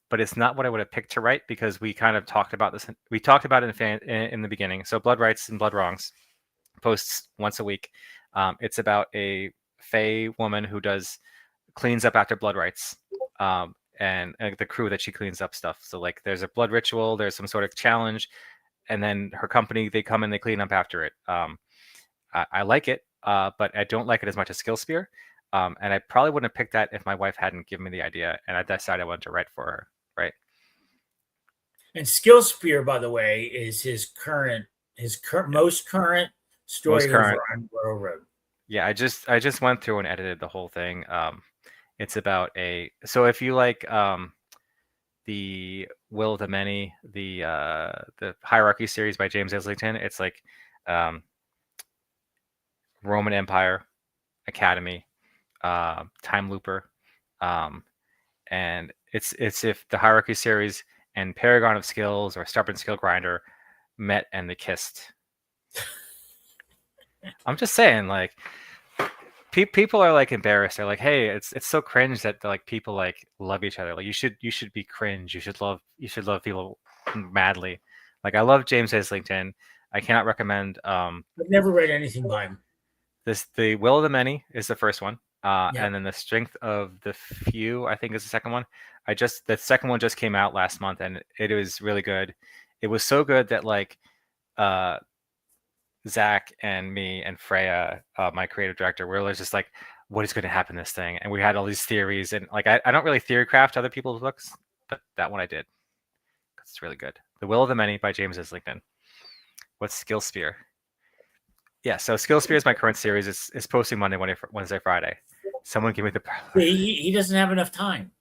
but it's not what I would have picked to write because we kind of talked about this. We talked about it in the beginning. So Blood Rights and Blood Wrongs posts once a week. It's about a Fey woman who cleans up after blood rights, and the crew that she cleans up stuff. So like, there's a blood ritual, there's some sort of challenge, and then her company, they come and they clean up after it. I like it, but I don't like it as much as Skill Spear. And I probably wouldn't have picked that if my wife hadn't given me the idea, and I decided I wanted to write for her. Right. And Skill Spear, by the way, is Yeah. most current Most story over current. on Royal Road. Yeah, I just went through and edited the whole thing. It's about so if you like the Will of the Many, the Hierarchy series by James Islington, it's like um, Roman Empire, Academy, Time Looper, um, and it's if the Hierarchy series and Paragon of Skills or Stubborn Skill Grinder met and they kissed. I'm just saying, like, people are like embarrassed. They're like, hey, it's so cringe that like people like love each other. Like you should be cringe. You should love people madly. Like, I love James Islington. I cannot recommend I've never read anything by him. the Will of the Many is the first one. Yep. And then the Strength of the Few, I think, is the second one. The second one just came out last month, and it was really good. It was so good that like uh Zach and me and Freya, my creative director, we're just like, what is going to happen in this thing? And we had all these theories, and like, I don't really theory craft other people's books, but that one I did because it's really good. The Will of the Many by James Islington. What's Skill Spear? Yeah, so Skill Spear is my current series. It's posting Monday, Wednesday, Friday. Someone give me the power. He doesn't have enough time.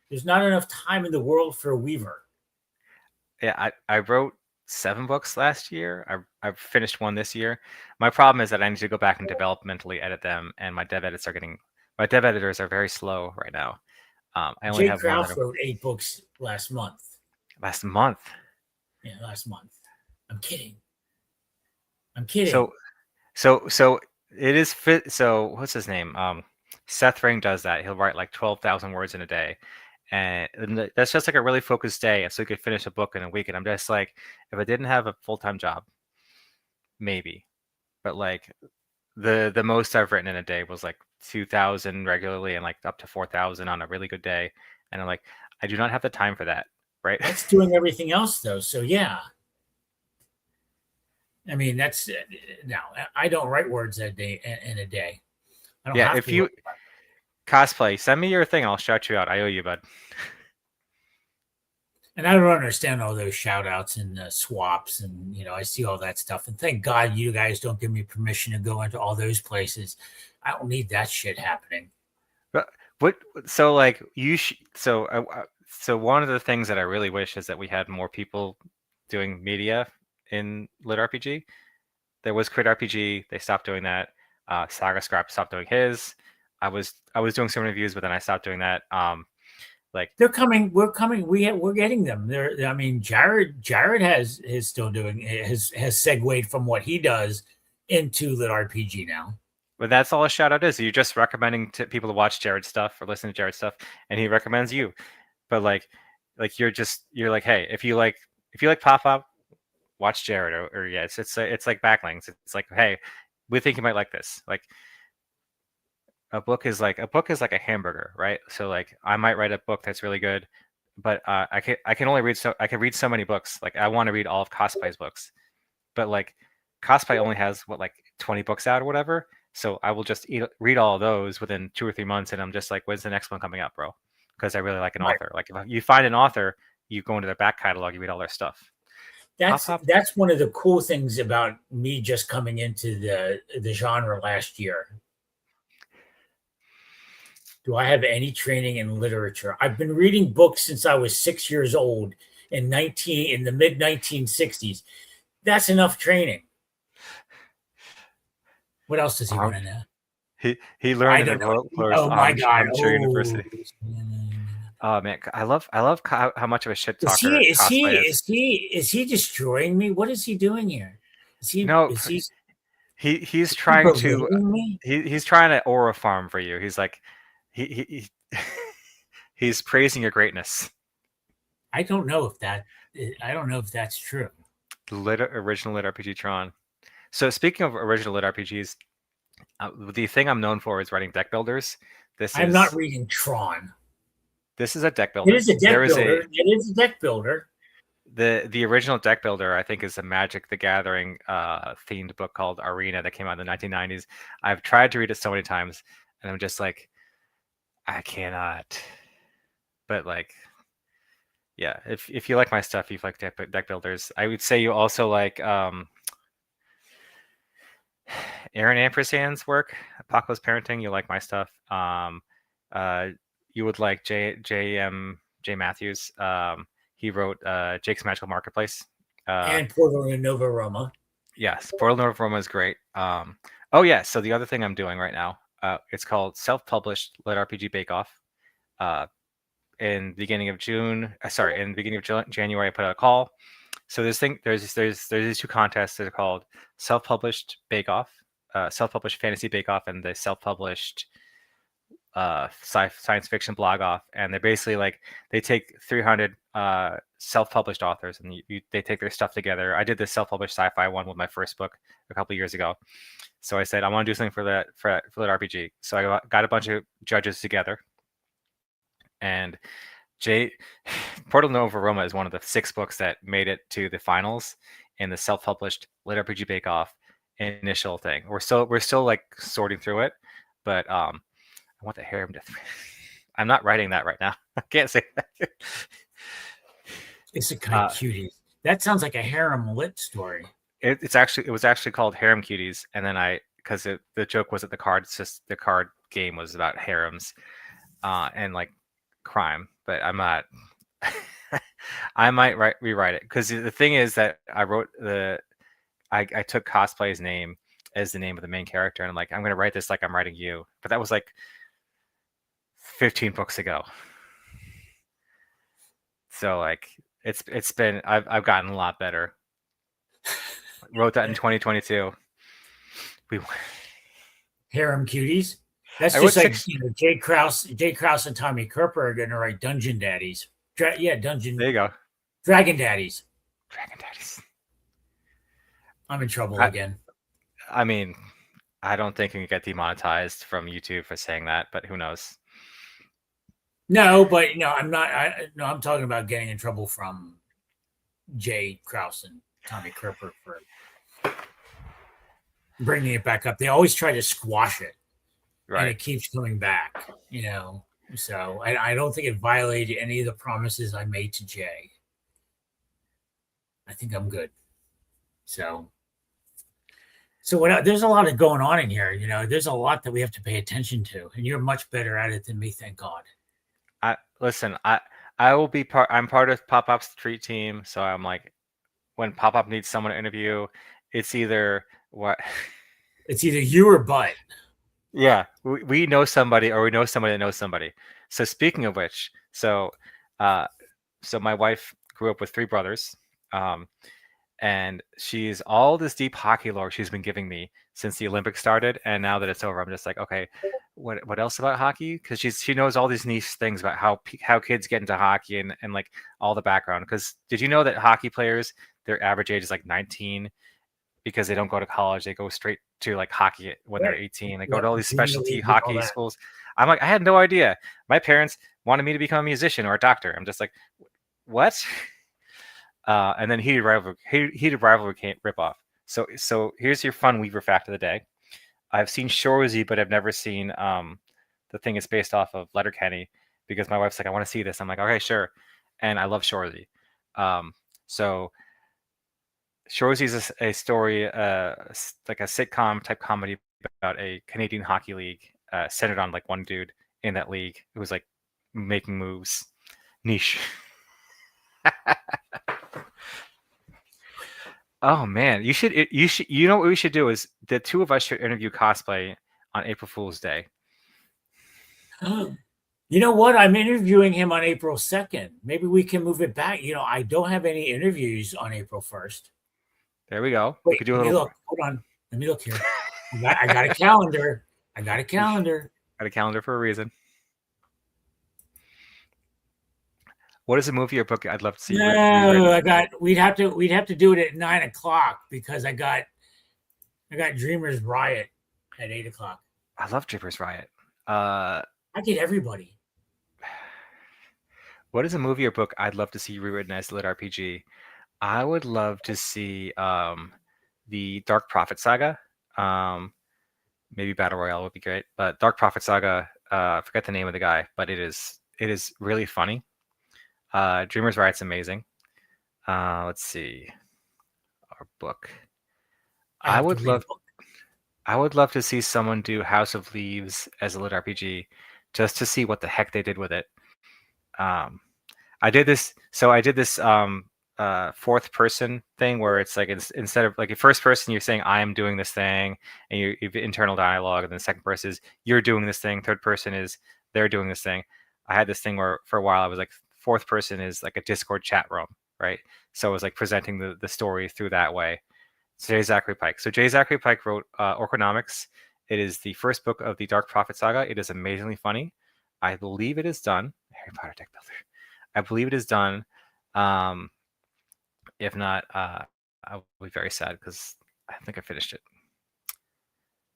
There's not enough time in the world for a Weaver. Yeah, I wrote 7 books last year. I've finished one this year. My problem is that I need to go back and developmentally edit them, and my dev editors are very slow right now. I only Jay have one Krause wrote 8 books last month. last month. Yeah, last month. I'm kidding. I'm kidding. So it is fit. So what's his name? Seth Ring does that. He'll write like 12,000 words in a day, and that's just like a really focused day. So he could finish a book in a week. And I'm just like, if I didn't have a full-time job, maybe, but like the most I've written in a day was like 2,000 regularly, and like up to 4,000 on a really good day. And I'm like, I do not have the time for that, right? That's doing everything else though. So yeah. I mean, that's now I don't write words a day in a day. I don't Yeah, have if to. you cosplay, send me your thing. I'll shout you out. I owe you, bud. And I don't understand all those shout outs and swaps. And, I see all that stuff. And thank God you guys don't give me permission to go into all those places. I don't need that shit happening. But what? So like so one of the things that I really wish is that we had more people doing media in LitRPG. There was Crit RPG. They stopped doing that. Saga Scrap stopped doing his. I was doing some reviews, but then I stopped doing that. Like They're coming. We're coming. We're getting them. I mean, Jared is still doing has segued from what he does into lit RPG now. but that's all a shout out is. You're just recommending to people to watch Jared's stuff or listen to Jared's stuff, and he recommends you. But like you're like, hey, if you like PopPop, watch Jared or yeah, it's like backlinks. It's like, hey, we think you might like this. Like a book is like a hamburger, right? So like I might write a book that's really good, but I can only read so many books. Like I want to read all of Cosplay's books, but like Cosplay only has what like 20 books out or whatever. So I will just read all of those within 2 or 3 months, and I'm just like, when's the next one coming out, bro? Because I really like an Right. author. Like if you find an author, you go into their back catalog, you read all their stuff. That's PopPop. that's one of the cool things about me just coming into the genre last year. Do I have any training in literature? I've been reading books since I was 6 years old in the mid 1960s. That's enough training. What else does he want to know? He I learned in the don't know. Royal Flores Oh my God! Armchair University. Oh man, I love how much of a shit Is he talker is he Cosplay is. is he is he destroying me? What is he doing here? Is he No, is he, he's is he trying to belittling me? he's trying to aura farm for you. He's like he he's praising your greatness. I don't know if that I don't know if that's true. Original lit RPG Tron. So speaking of original lit RPGs, the thing I'm known for is writing deck builders. This I'm not is reading Tron. this is a deck It builder. is a There deck is builder. It is a deck builder. the original deck builder. I think is a Magic the Gathering themed book called Arena that came out in the 1990s. I've tried to read it so many times, and I'm just like, I cannot. But like, yeah, if you like my stuff, you like deck builders. I would say you also like Aaron Ampersand's work, Apocalypse Parenting. You like my stuff. You would like J Matthews. He wrote Jake's Magical Marketplace. And Portal and Nova Roma. Yes, Portal Nova Roma is great. Oh yeah, so the other thing I'm doing right now, it's called Self-Published Lit RPG Bake Off. In the beginning of June, in the beginning of January, I put out a call. So there's these two contests that are called Self-Published Bake Off, Self-Published Fantasy Bake Off, and the Self-Published Science Fiction Blog Off. And they're basically like they take 300 self-published authors and they take their stuff together. I did this self-published sci-fi one with my first book a couple of years ago. So I said I want to do something for that for Lit RPG. So I got a bunch of judges together, and Portal Nova Roma is one of the 6 books that made it to the finals in the self-published Lit RPG Bake Off initial thing. We're still like sorting through it, but I want the harem to. I'm not writing that right now. I can't say that. It's a kind of cuties. That sounds like a harem lit story. It was actually called Harem Cuties, and then because the joke was that the card game was about harems, and like crime, but I'm not. I might rewrite it because the thing is that I took Cosplay's name as the name of the main character, and I'm like, I'm going to write this like I'm writing you, but that was like 15 books ago. So like it's been I've gotten a lot better. Wrote that in 2022. Harem cuties. That's I just wrote like 6. Jay Krause and Tommy Kerper are going to write Dungeon Daddies. There you go. Dragon Daddies. Dragon Daddies. I'm in trouble again. I mean, I don't think we can get demonetized from YouTube for saying that, but who knows? No, but I'm not. I'm talking about getting in trouble from Jay Krause and Tommy Kerper for bringing it back up. They always try to squash it, Right. and it keeps coming back. So I don't think it violated any of the promises I made to Jay. I think I'm good. So, so what? There's a lot of going on in here. There's a lot that we have to pay attention to, and you're much better at it than me. Thank God. I listen. I will be part. I'm part of PopPop's treat team, so I'm like, when PopPop needs someone to interview, it's either what. It's either you or but. Yeah, we know somebody, or we know somebody that knows somebody. So speaking of which, uh, so my wife grew up with three brothers, um, and she's all this deep hockey lore she's been giving me since the Olympics started, and now that it's over, I'm just like, okay, what else about hockey? Because she knows all these niche things about how kids get into hockey and like all the background. Because did you know that hockey players, their average age is like 19, because they don't go to college, they go straight to like hockey when they're Right. 18. They go to Yep. all these Junior specialty league and all hockey that. schools. I'm like, I had no idea. My parents wanted me to become a musician or a doctor. I'm just like, what? And then heated rivalry can't rip off. So here's your fun Weaver fact of the day. I've seen Shorzy, but I've never seen the thing it's based off of, Letterkenny, because my wife's like, I want to see this. I'm like, okay, sure. And I love Shorzy. So Shorzy is a story, like a sitcom type comedy about a Canadian hockey league, centered on like one dude in that league who was like making moves. Niche. Oh man, you know what we should do is the two of us should interview cosplay on April Fool's Day. You know what? I'm interviewing him on April 2nd. Maybe we can move it back. I don't have any interviews on April 1st. There we go. We Wait, could do a let me little. look. Hold on. Let me look here. I got a calendar. I got a calendar. Got a calendar for a reason. What is a movie or book I'd love to see No, rewritten? we'd have to do it at 9 o'clock because I got Dreamers Riot at 8 o'clock. I love Drippers Riot. Uh, I get everybody. what is a movie or book I'd love to see rewritten as lit RPG? I would love to see the Dark Prophet Saga. Maybe Battle Royale would be great, but Dark Prophet Saga. I forget the name of the guy, but it is really funny. Dreamers Riot's amazing. Let's see, our book. I I have to would read a love book. I would love to see someone do House of Leaves as a lit RPG, just to see what the heck they did with it. Um, I did this. So I did this fourth person thing where it's like instead of like a first person, you're saying I am doing this thing, and you've internal dialogue, and then the second person is you're doing this thing. Third person is they're doing this thing. I had this thing where for a while I was like fourth person is like a Discord chat room, right? So I was like presenting the story through that way. J. Zachary Pike. So J. Zachary Pike wrote Orconomics. It is the first book of the Dark Prophet Saga. It is amazingly funny. I believe it is done. Harry Potter deck builder. I believe it is done. Um, if not, I will be very sad because I think I finished it.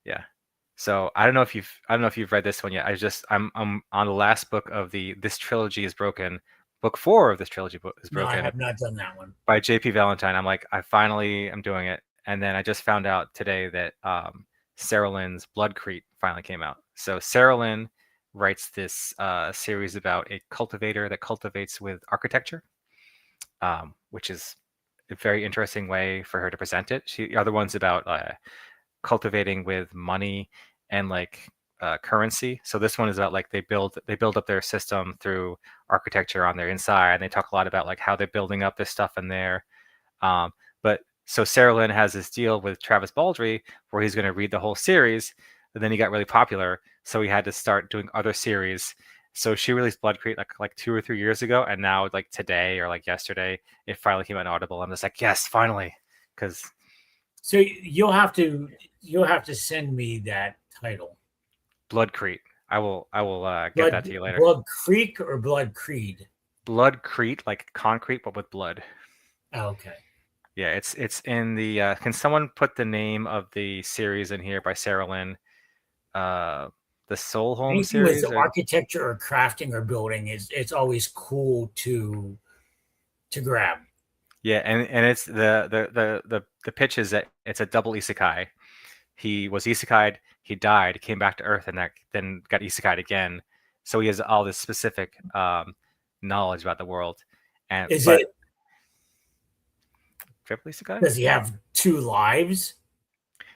Yeah. So I don't know if you've read this one yet. I'm on the last book of the This Trilogy is Broken. Book 4 of this trilogy book is No, I broken have not done that one. by J.P. Valentine. I'm like, I finally am doing it. And then I just found out today that Sarah Lynn's Bloodcrete finally came out. So Sarah Lynn writes this series about a cultivator that cultivates with architecture, which is a very interesting way for her to present it. The other one's about cultivating with money and like currency. So this one is about like they build up their system through architecture on their inside, and they talk a lot about like how they're building up this stuff in there. But so Sarah Lynn has this deal with Travis Baldree where he's going to read the whole series, and then he got really popular, so he had to start doing other series. So she released Bloodcrete like 2 or 3 years ago, and now like today or like yesterday, it finally came out on Audible. I'm just like, yes, finally, because So you'll have to send me that title. Bloodcrete. I will get Blood that to you later. Blood Creek or Blood Creed? Bloodcrete, like concrete, but with blood. Oh, okay. Yeah, it's in the. Can someone put the name of the series in here by Sarah Lynn? The Soul Home Anything with series, or architecture or crafting or building it's always cool to grab. yeah, and it's the pitch is that it's a double isekai. He was isekai'd, he died, came back to Earth, and then got isekai'd again. So he has all this specific knowledge about the world, and Is but it Triple isekai. Does he have 2 lives?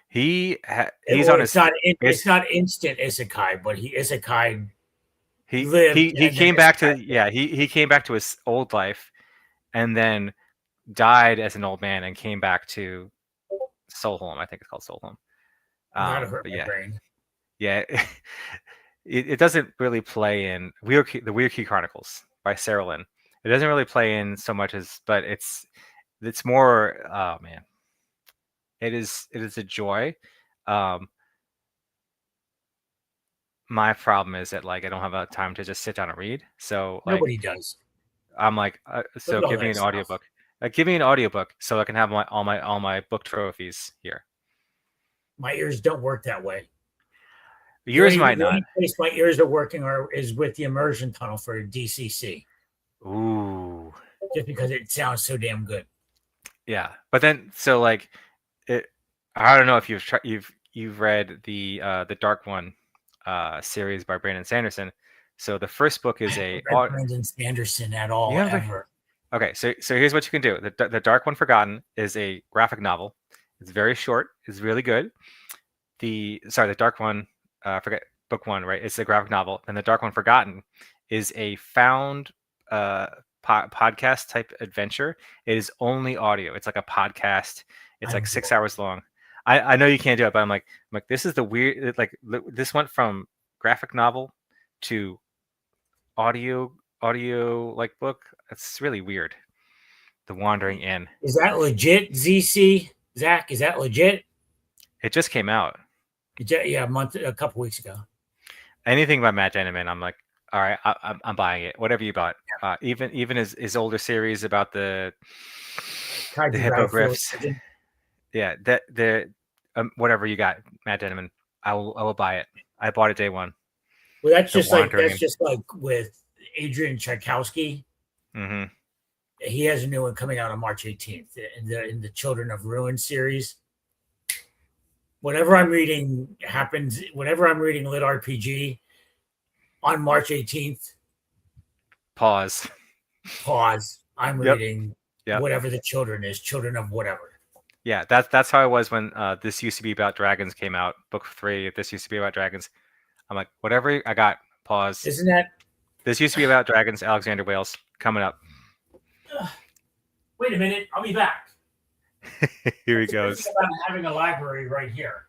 He's Well, on his. it's not instant isekai, but he isekai lived He and then came back to isekai. he came back to his old life, and then died as an old man and came back to Solholm. I think it's called Solholm. That'll hurt But my brain. yeah, it doesn't really play in the Weird Key Chronicles by Sarah Lynn. It doesn't really play in so much as, but it's more. Oh man, it is a joy. My problem is that like I don't have a time to just sit down and read. So like Nobody does. I'm like, Look so at all give me that an stuff. audiobook. Give me an audiobook so I can have all my book trophies here. My ears don't work that way. Yours might The not. only place my ears are working is with the immersion tunnel for DCC. Ooh. Just because it sounds so damn good. Yeah, but then so like it. I don't know if you've read the Dark One series by Brandon Sanderson. So the first book is I haven't read Brandon Sanderson at all, yeah. ever. Okay, so here's what you can do. The Dark One Forgotten is a graphic novel. It's very short. It's really good. The Dark One, forget book one, right? It's a graphic novel, and the Dark One Forgotten is a found podcast type adventure. It is only audio. It's like a podcast. It's like 6 hours long. I know you can't do it, but I'm like this is the weird. Like this went from graphic novel to audio like book. It's really weird. The Wandering Inn. Is that legit, ZC? Zach, is that legit? It just came out. Yeah, a couple weeks ago. Anything by Matt Denneman, I'm like, all right, I'm buying it. Whatever you bought, even his older series about the hippogriffs. Yeah, the whatever you got, Matt Denneman, I will buy it. I bought it day one. Well, that's just like with Adrian Tchaikovsky. Mm-hmm. He has a new one coming out on March 18th in the Children of Ruin series. Whatever I'm reading happens. Whenever I'm reading LitRPG on March 18th, pause. I'm reading whatever the children is, Children of whatever. Yeah, that's how I was when This Used to Be About Dragons came out, book 3. This Used to Be About Dragons. I'm like, whatever I got, pause. Isn't that? This Used to Be About Dragons, Alexander Wales, coming up. Wait a minute, I'll be back. Here he goes. About having a library right here.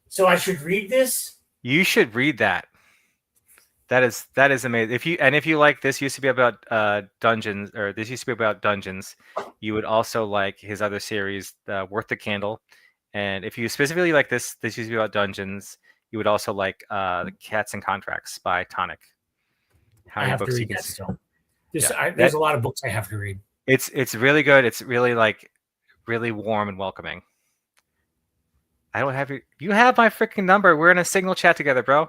So I should read this? You should read that. That is amazing. If you like This Used to Be About Dungeons, or This Used to Be About Dungeons, you would also like his other series, Worth the Candle. And if you specifically like This Used to Be About Dungeons, you would also like the Cats and Contracts by Tonic. How many books you can see? There's a lot of books I have to read. It's really good. It's really really warm and welcoming. I don't have you have my freaking number. We're in a Signal chat together, bro.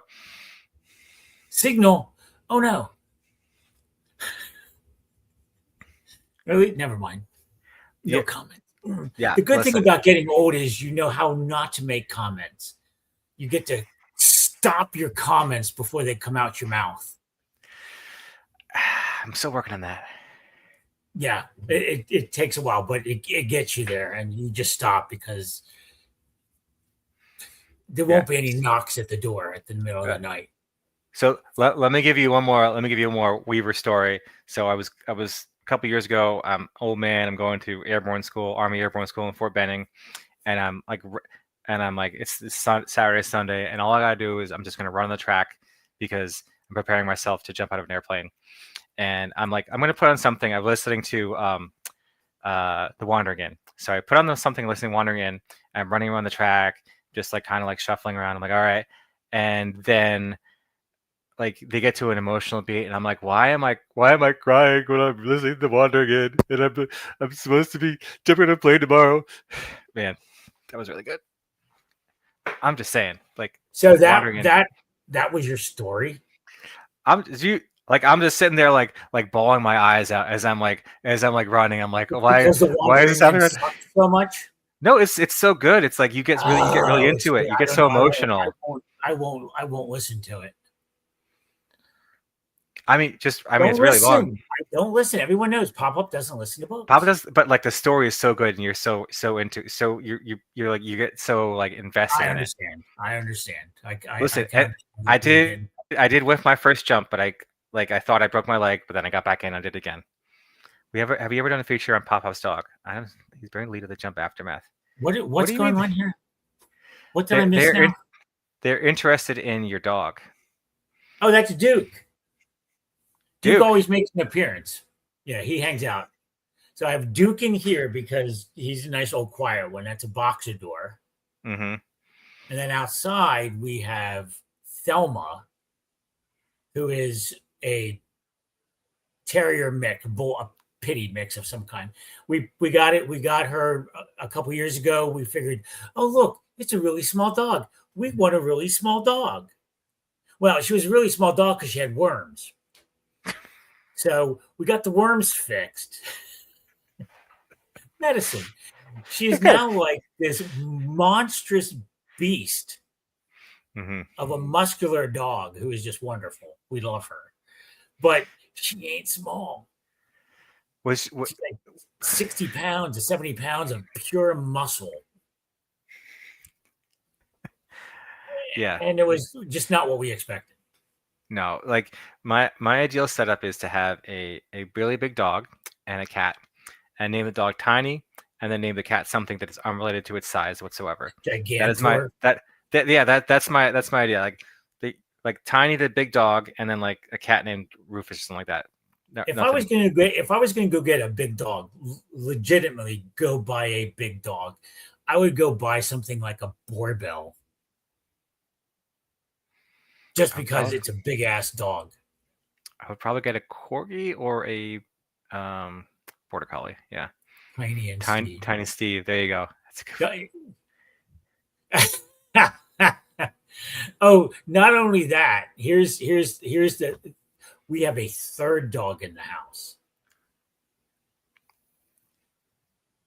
Signal? Oh no. Really? Never mind. No comment. Yeah. The good thing about getting old is you know how not to make comments. You get to stop your comments before they come out your mouth. I'm still working on that. Yeah, it takes a while, but it gets you there, and you just stop because there won't be any knocks at the door at the middle of the night. So let me give you one more. Let me give you a more Weaver story. So I was a couple years ago. I'm old man. I'm going to Army Airborne School in Fort Benning, and I'm like, it's Saturday, Sunday, and all I gotta do is I'm just gonna run on the track because I'm preparing myself to jump out of an airplane. And I'm like, I'm gonna put on something. I'm listening to The Wandering Inn. So I put on something, listening to Wandering Inn. I'm running around the track, just like kind of like shuffling around. I'm like, all right. And then like they get to an emotional beat, and I'm like, why am I crying when I'm listening to The Wandering Inn? And I'm supposed to be jumping on a plane tomorrow. Man, that was really good. I'm just saying, like, so that was your story. I'm just sitting there like bawling my eyes out as I'm like running. I'm like, why is this happening so much? No, it's so good. It's like you get really into it. You get so emotional. I won't listen to it. I mean, it's really long. don't listen. Everyone knows PopPop doesn't listen to Papa books. does, but like the story is so good, and you're so into, so you're like you get so like invested I in it. understand. I understand. I Listen, can understand I what you're did getting. I did whiff my first jump, but I thought I broke my leg, but then I got back in and did it again. Have you ever done a feature on Pop House Dog? He's bearing lead of the jump aftermath. What What's do you going mean? on here? What did I They're miss they're in, now? they're interested in your dog, Oh, that's Duke. Duke Duke. always makes an appearance. Yeah, he hangs out. So I have Duke in here because he's a nice old quiet one. That's a boxer door. Mm-hmm. And then outside we have Thelma, who is a terrier mix, a pity mix of some kind. We got it. We got her a couple years ago. We figured, oh look, it's a really small dog. We want a really small dog. Well, she was a really small dog because she had worms. So we got the worms fixed. Medicine. She is Okay. now like this monstrous beast Mm-hmm. of a muscular dog who is just wonderful. We love her, but she ain't small. What? She's like 60 pounds to 70 pounds of pure muscle. Yeah. And it was just not what we expected. No, like my ideal setup is to have a really big dog and a cat, and name the dog Tiny, and then name the cat something that is unrelated to its size whatsoever. That is my Gigantor. that yeah that's my idea. Like the like Tiny the big dog, and then like a cat named Rufus or something like that. No, nothing. If I was gonna go get a big dog, legitimately go buy a big dog, I would go buy something like a Borbell, just because it's a big ass dog. I would probably get a corgi or a border collie. Yeah, Tiny and Tiny Steve. There you go. That's a good. Oh, not only that. Here's the we have a third dog in the house.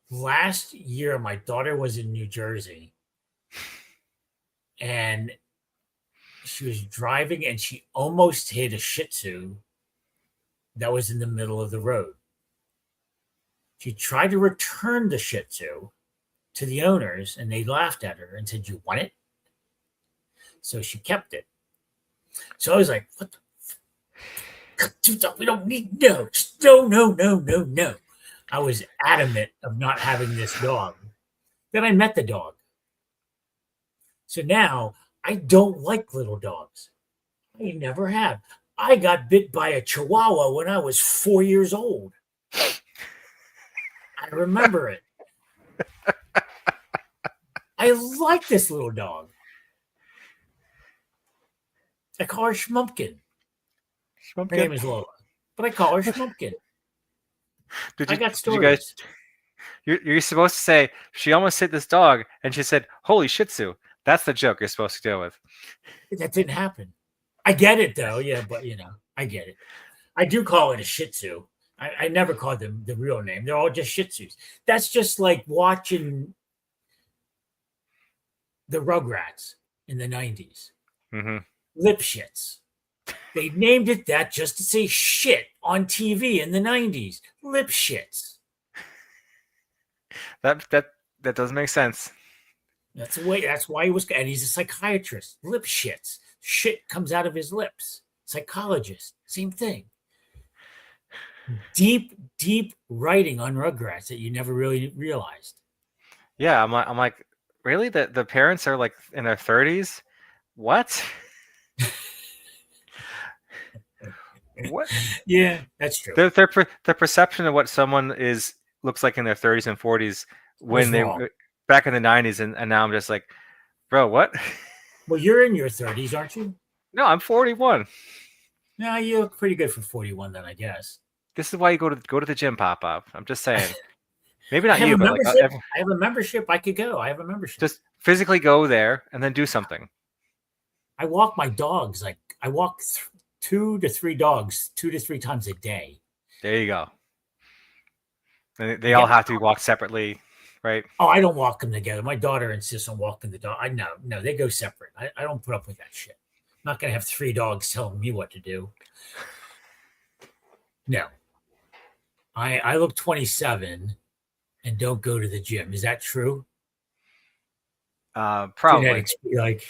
Last year, my daughter was in New Jersey, and she was driving, and she almost hit a Shih Tzu that was in the middle of the road. She tried to return the Shih Tzu to the owners, and they laughed at her and said, "You want it?" So she kept it. So I was like, "What the? We don't need no, no." I was adamant of not having this dog. Then I met the dog. So now I don't like little dogs. I never have. I got bit by a chihuahua when I was 4 years old. I remember it. I like this little dog. I call her Schmumpkin. Her name is Lola, but I call her Schmumpkin. I got Did you guys? stories. You're supposed to say she almost hit this dog, and she said, "Holy Shih Tzu." That's the joke you're supposed to deal with. That didn't happen. I get it though. Yeah, but I get it. I do call it a Shih Tzu. I never called them the real name. They're all just Shih Tzus. That's just like watching the Rugrats in the 90s. Mm-hmm. Lip shits. They named it that just to say shit on TV in the 90s. Lip shits. That does make sense. That's the way. That's why he was. And he's a psychiatrist. Lip shits. Shit comes out of his lips. Psychologist. Same thing. Deep writing on Rugrats that you never really realized. Yeah, I'm like, really? The parents are like in their 30s? What? What? Yeah, that's true. Their perception of what someone looks like in their 30s and 40s Was when they wrong. back in the 90s, and now I'm just like, bro, what? Well, you're in your 30s, aren't you? No, I'm 41. No, you look pretty good for 41 then, I guess. This is why you go to the gym, PopPop. I'm just saying. Maybe I not have you, a but like membership. I have a membership. I could go. I have a membership. just physically go there and then do something. I walk my dogs. Like I walk 2 to 3 dogs 2 to 3 times a day. There you go. And they all have to be walked separately, right? Oh, I don't walk them together. My daughter insists on walking the dog. No, they go separate. I don't put up with that shit. I'm not gonna have 3 dogs telling me what to do. No. I look 27 and don't go to the gym. Is that true? Probably. Genetics be like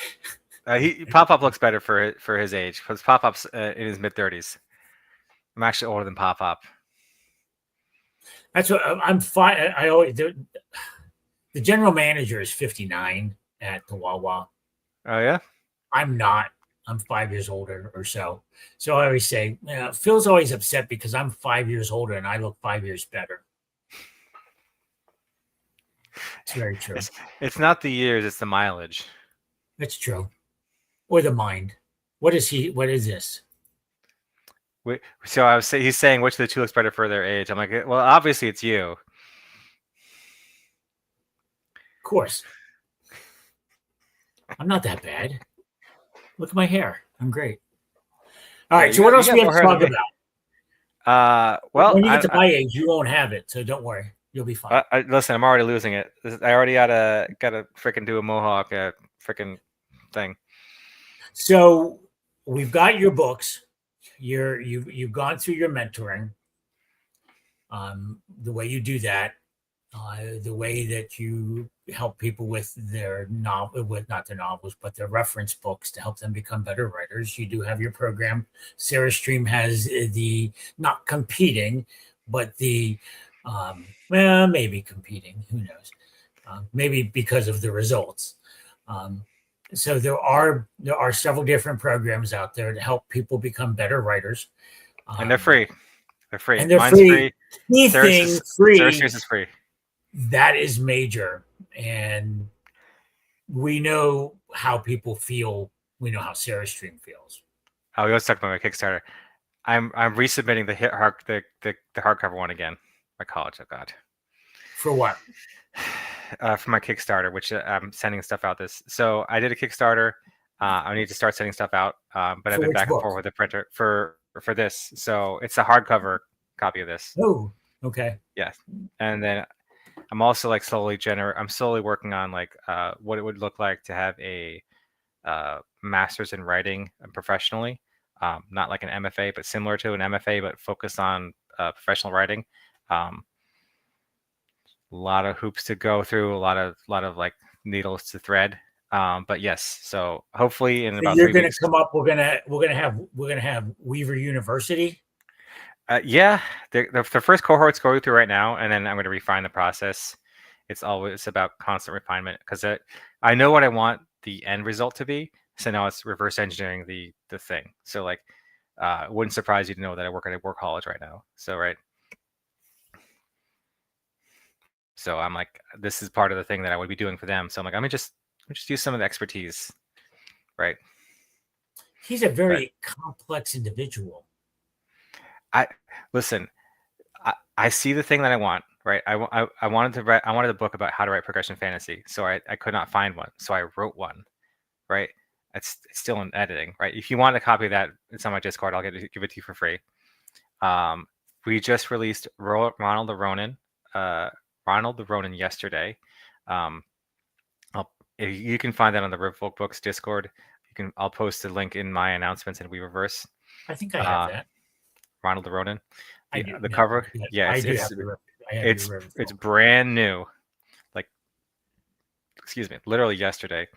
PopPop looks better for his age because PopPop's in his mid-30s. I'm actually older than PopPop. that's what I'm fine. I always the general manager is 59 at the Wawa. Oh yeah. I'm not. I'm 5 years older or so. So I always say, Phil's always upset because I'm 5 years older and I look 5 years better. It's very true. It's not the years, it's the mileage. That's true. Or the mind. What is he? What is this? So he's saying which of the two looks better for their age. I'm like, well, obviously it's you. Of course. I'm not that bad. Look at my hair. I'm great. All right. So what else do we have to talk about? Well, when you get to my age, you won't have it. So don't worry. You'll be fine. Listen, I'm already losing it. I already gotta freaking do a mohawk, freaking thing. So we've got your books. You've gone through your mentoring. The way you do that, the way that you help people with their novel, with not their novels, but their reference books to help them become better writers. You do have your program. Sarah Stream has the not competing, but the well, maybe competing. Who knows? Maybe because of the results. So there are several different programs out there to help people become better writers, and they're free. They're free. And they're Mine's free. Anything free. Sarah Streams is free. That is major, and we know how people feel. We know how Sarah Stream feels. Oh, we always talk about my Kickstarter. I'm resubmitting the hardcover one again. My college. Oh God. For what? For my Kickstarter, which I'm sending stuff out this. So I did a Kickstarter. I need to start sending stuff out, but I've been back and forth with the printer for this. So it's a hardcover copy of this. Oh, okay. Yes, and then I'm also like I'm slowly working on like what it would look like to have a master's in writing professionally, not like an MFA, but similar to an MFA, but focused on professional writing. A lot of hoops to go through, a lot of like needles to thread. But yes, so hopefully in about 3 weeks. You're going to come up. We're gonna have Weaver University. Yeah, the first cohort's going through right now, and then I'm going to refine the process. It's always about constant refinement because I know what I want the end result to be. So now it's reverse engineering the thing. So like, it wouldn't surprise you to know that I work at a work college right now. So right. So I'm like, this is part of the thing that I would be doing for them. So I'm like, let me just use some of the expertise, right? He's a very complex individual. Listen. I see the thing that I want, right? I wanted to write. I wanted a book about how to write progression fantasy. So I could not find one. So I wrote one, right? It's still in editing, right? If you want a copy of that, it's on my Discord. I'll give it to you for free. We just released Ronald the Ronin yesterday. You can find that on the Riverfolk Books Discord. I'll post a link in my announcements in Weaververse. I think I have that. Ronald the Ronin. The no, cover, yeah, it's brand new. Like, excuse me, literally yesterday.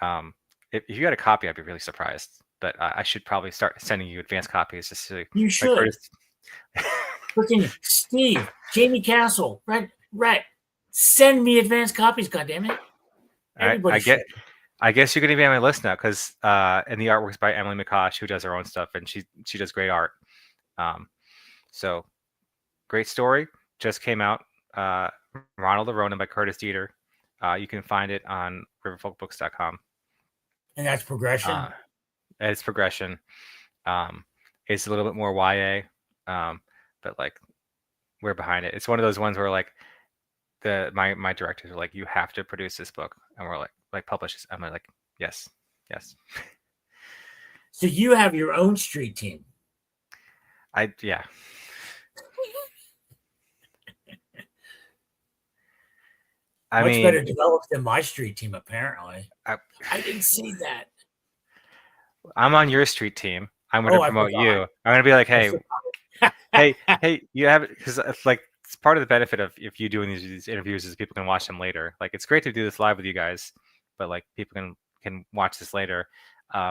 If you got a copy, I'd be really surprised. But I should probably start sending you advanced copies just to. You should. Freaking Steve, Jamie Castle, Rhett, send me advanced copies. God damn it! Everybody I guess you're going to be on my list now because and the artwork's by Emily McCosh, who does her own stuff, and she does great art. So great story just came out. Ronald the Ronin by Curtis Dieter. You can find it on riverfolkbooks.com. And that's progression. It's progression. It's a little bit more YA, but like we're behind it. It's one of those ones where like my directors are like, you have to produce this book, and we're like publish this. I'm like, yes. So you have your own street team. Yeah. Much better developed than my street team, apparently. I didn't see that. I'm on your street team. I'm going to promote you. I'm going to be like, hey, hey, you have because like it's part of the benefit of if you doing these interviews is people can watch them later. Like it's great to do this live with you guys, but like people can watch this later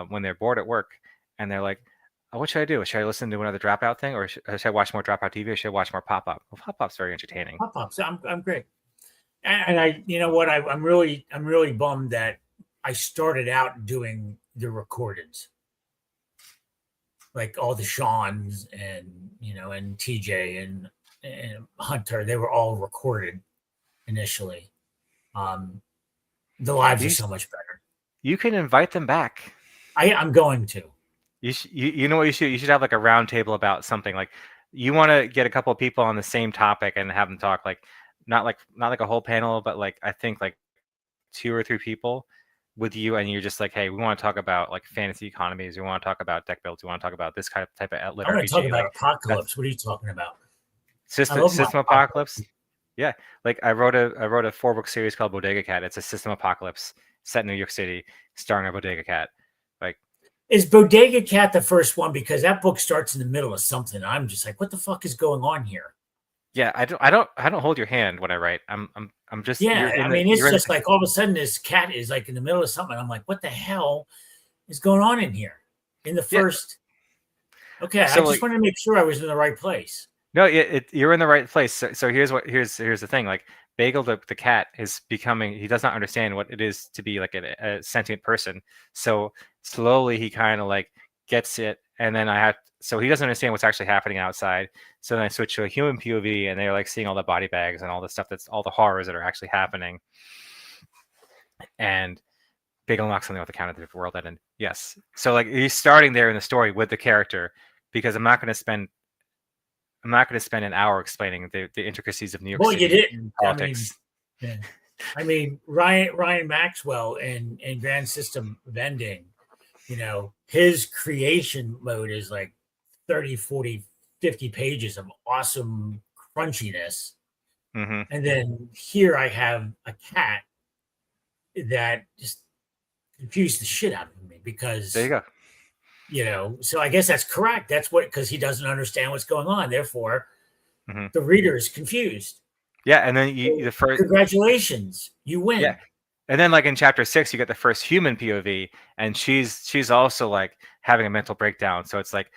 when they're bored at work and they're like, oh, what should I do? Should I listen to another Dropout thing, or should I watch more Dropout TV, or should I watch more PopPop? Well, PopPop's very entertaining. PopPop. So I'm great. And I, you know what, I'm really bummed that I started out doing the recordings, like all the Sean's and and TJ and Hunter. They were all recorded initially. Um, the lives are You so much better. you can invite them back. I'm going to. You know what you should have like a round table about something like you want to get a couple of people on the same topic and have them talk like not like a whole panel, but like I think like two or three people with you, and you're just like, hey, we want to talk about like fantasy economies, we want to talk about deck builds, we want to talk about this kind of type of lit I want to talk RPG, about like that's apocalypse. What are you talking about? I system love my system apocalypse. apocalypse. Yeah, like I wrote a 4-book series called Bodega Cat. It's a system apocalypse set in New York City, starring a Bodega Cat. Like, Is Bodega Cat the first one? Because that book starts in the middle of something. I'm just like, what the fuck is going on here? yeah, I don't hold your hand when I write. I'm just Yeah, I mean, you're it's in just like all of a sudden this cat is like in the middle of something. I'm like, what the hell is going on in here? In the yeah. first, okay, I So just like wanted to make sure I was in the right place. no, you're in the right place. So here's the thing. Like Bagel the cat is becoming. He does not understand what it is to be like a sentient person. So slowly he kind of like gets it, and then I have. So he doesn't understand what's actually happening outside. So then I switch to a human POV, and they're like seeing all the body bags and all the stuff that's all the horrors that are actually happening. And Bagel knocks something off the counter. The world ended. Yes. So like he's starting there in the story with the character because I'm not going to spend an hour explaining the intricacies of New York Well, you City didn't. I mean, politics. yeah. I mean, Ryan Maxwell in Grand System Vending, his creation mode is like 30, 40, 50 pages of awesome crunchiness. Hmm. And then here I have a cat that just confused the shit out of me There you because, go. so I guess that's correct. That's what, because he doesn't understand what's going on. Therefore, Hmm. the reader is confused. Yeah, and then So the first congratulations, you yeah, win. and then like in chapter 6, you get the first human POV, and she's also like having a mental breakdown. So it's like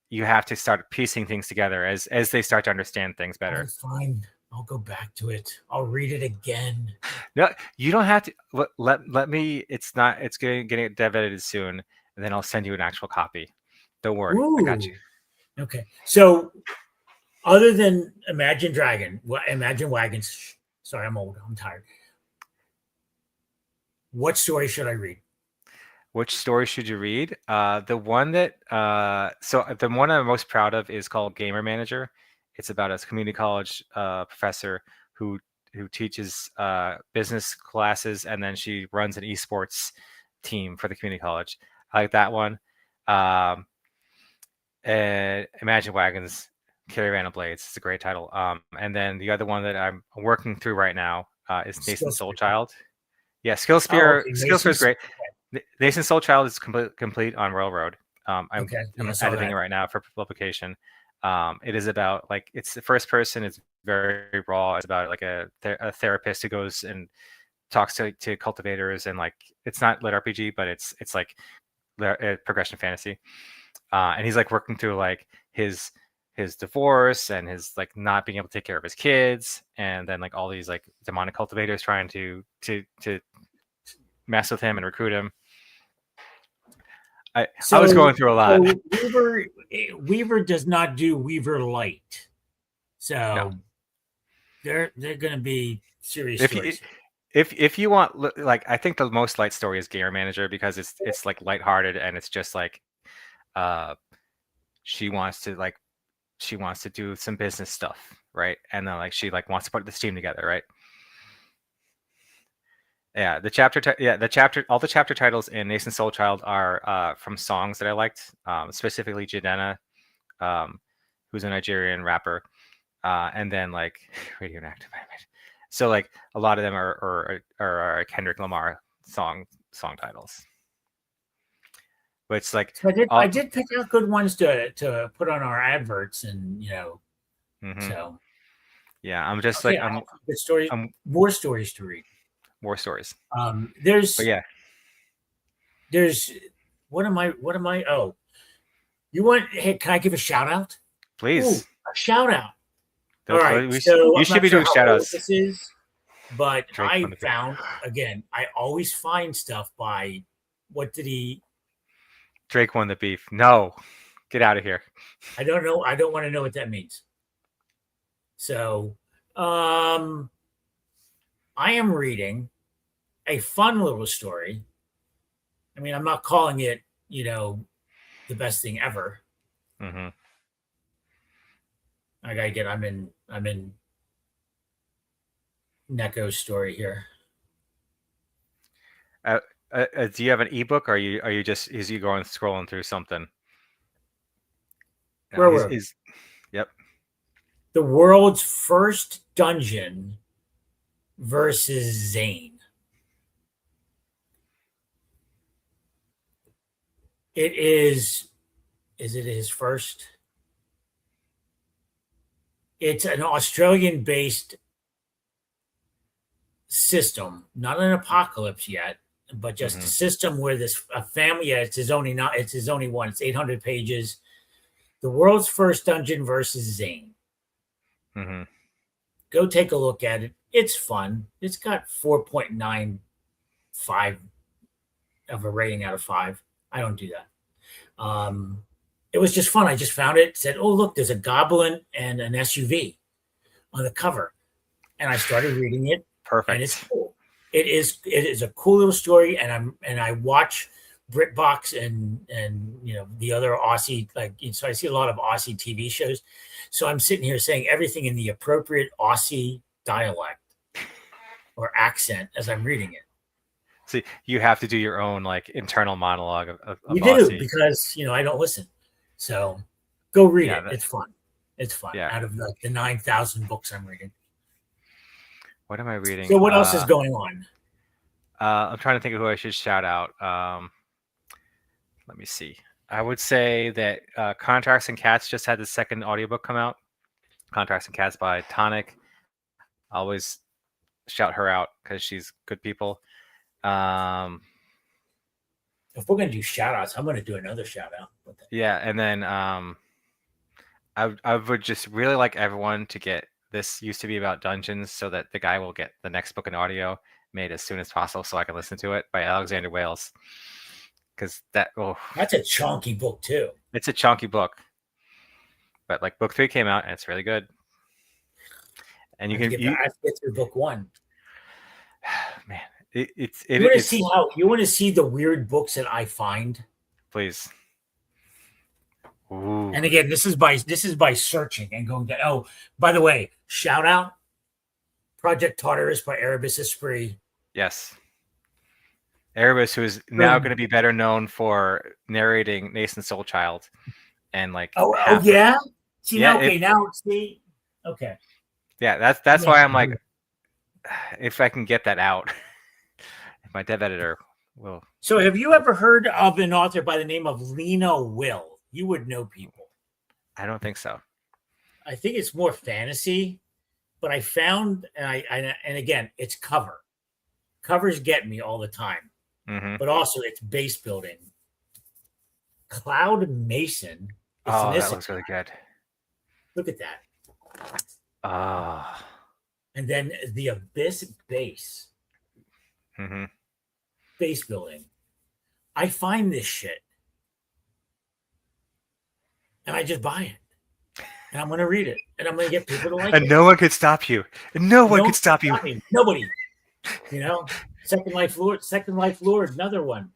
you have to start piecing things together as they start to understand things All better. right, fine. I'll go back to it. I'll read it again. No, you don't have to let me. It's not. It's getting dev edited soon, and then I'll send you an actual copy. Don't worry, I got you. Ooh. Okay. So other than Imagine Wagons. Sorry, I'm old. I'm tired. What story should I read? Which story should you read? The one that the one I'm most proud of is called Gamer Manager. It's about a community college professor who teaches business classes, and then she runs an esports team for the community college. I like that one. Um, and Imagine Wagons, Caravan of Blades. It's a great title. And then the other one that I'm working through right now is Skill Nathan Spear. Soulchild. Yeah, Oh, okay. Skill Spear is Mason's. great. Nathan Soulchild is complete on Railroad. Okay. Yeah, I I'm saw editing it that. right now for publication. It is about like it's the first person. It's very raw. It's about like a therapist who goes and talks to cultivators, and like it's not lit RPG, but it's like progression fantasy. And he's like working through like his divorce and his like not being able to take care of his kids, and then like all these like demonic cultivators trying to mess with him and recruit him. I was So, going through a lot. so Weaver does not do Weaver Light. No, So they're going to be serious if you stories. if you want like I think the most light story is Gamer Manager because it's like lighthearted and it's just like uh she wants to like she wants to do some business stuff, right? And then like she like wants to put this team together, right? Yeah, the chapter all the chapter titles in Nathan Soulchild are from songs that I liked, specifically Jadena, um, who's a Nigerian rapper, and then like radioactive. So like a lot of them are Kendrick Lamar song titles. But it's like So all, I did pick out good ones to put on our adverts, and mhm. so Yeah, I'm just okay, like I have good stories, I'm more stories to read. war stories. Um, But there's yeah, there's what am I? Oh, you want? Hey, can I give a shout out? Ooh, please. a shout out. All right, so You I'm should not be sure doing how shout old outs. this is, but Drake I from the found again. I always find stuff by what did he? Drake won the beef. No, get out of here. I don't know. I don't want to know what that means. So, um, I am reading a fun little story. I mean, I'm not calling it, the best thing ever. Hmm. I gotta get. I'm in Neko's story here. Uh, do you have an ebook, or are you just is you going scrolling through something? No, Where were we? he's yep. The world's first dungeon versus Zane. It is. Is it his first? It's an Australian-based system, not an apocalypse yet, but just a Hmm. system where this a family. Yeah, it's his only one. It's 800 pages. The world's first dungeon versus Zane. Hmm. Go take a look at it. It's fun. It's got 4.95 of a rating out of 5. I don't do that. It was just fun. I just found it. Said, "Oh, look, there's a goblin and an SUV on the cover," and I started reading it, and it's Perfect. cool. It is a cool little story, and I watch BritBox and the other Aussie, so I see a lot of Aussie TV shows. So I'm sitting here saying everything in the appropriate Aussie dialect or accent as I'm reading it. See, you have to do your own like internal monologue of You do Aussie. because I don't listen. So go read Yeah, it. It's fun. It's fun. yeah. Out of the 9,000 books I'm reading. What am I reading? So what else is going on? I'm trying to think of who I should shout out. Let me see. I would say that Contracts and Cats just had the second audiobook come out. Contracts and Cats by Tonic. I always shout her out because she's good people. Um, If we're gonna do shout outs, I'm gonna do another shout out. yeah, and then I would just really like everyone to get this used to be about dungeons so that the guy will get the next book in audio made as soon as possible so I can listen to it by Alexander Wales. Because That's a chunky book too. it's a chunky book. But like book 3 came out and it's really good. And I you have to can get back, I have to get through book 1. man, You want to see how you want to see the weird books that I find. please. Ooh. And again, this is by searching and going to. Oh, by the way, shout out Project Tartarus by Erebus Esprit. Yes. Erebus, who is now going to be better known for narrating Nascent Soul Child and like oh yeah. See yeah, now, okay, now see, okay. Yeah, that's why I'm like, if I can get that out, if my dev editor will. So, have you ever heard of an author by the name of Lena Will? You would know people. I don't think so. I think it's more fantasy, but I found, and again, it's cover. Covers get me all the time, but also it's base building. Cloud Mason. Oh, that looks really good. Look at that. Ah. And then the Abyss base. Base building. I find this shit. And I just buy it. And I'm going to read it. And I'm going to get people to like it. And no one could stop you. And no one could stop you. Nobody. Second Life Lord, another one,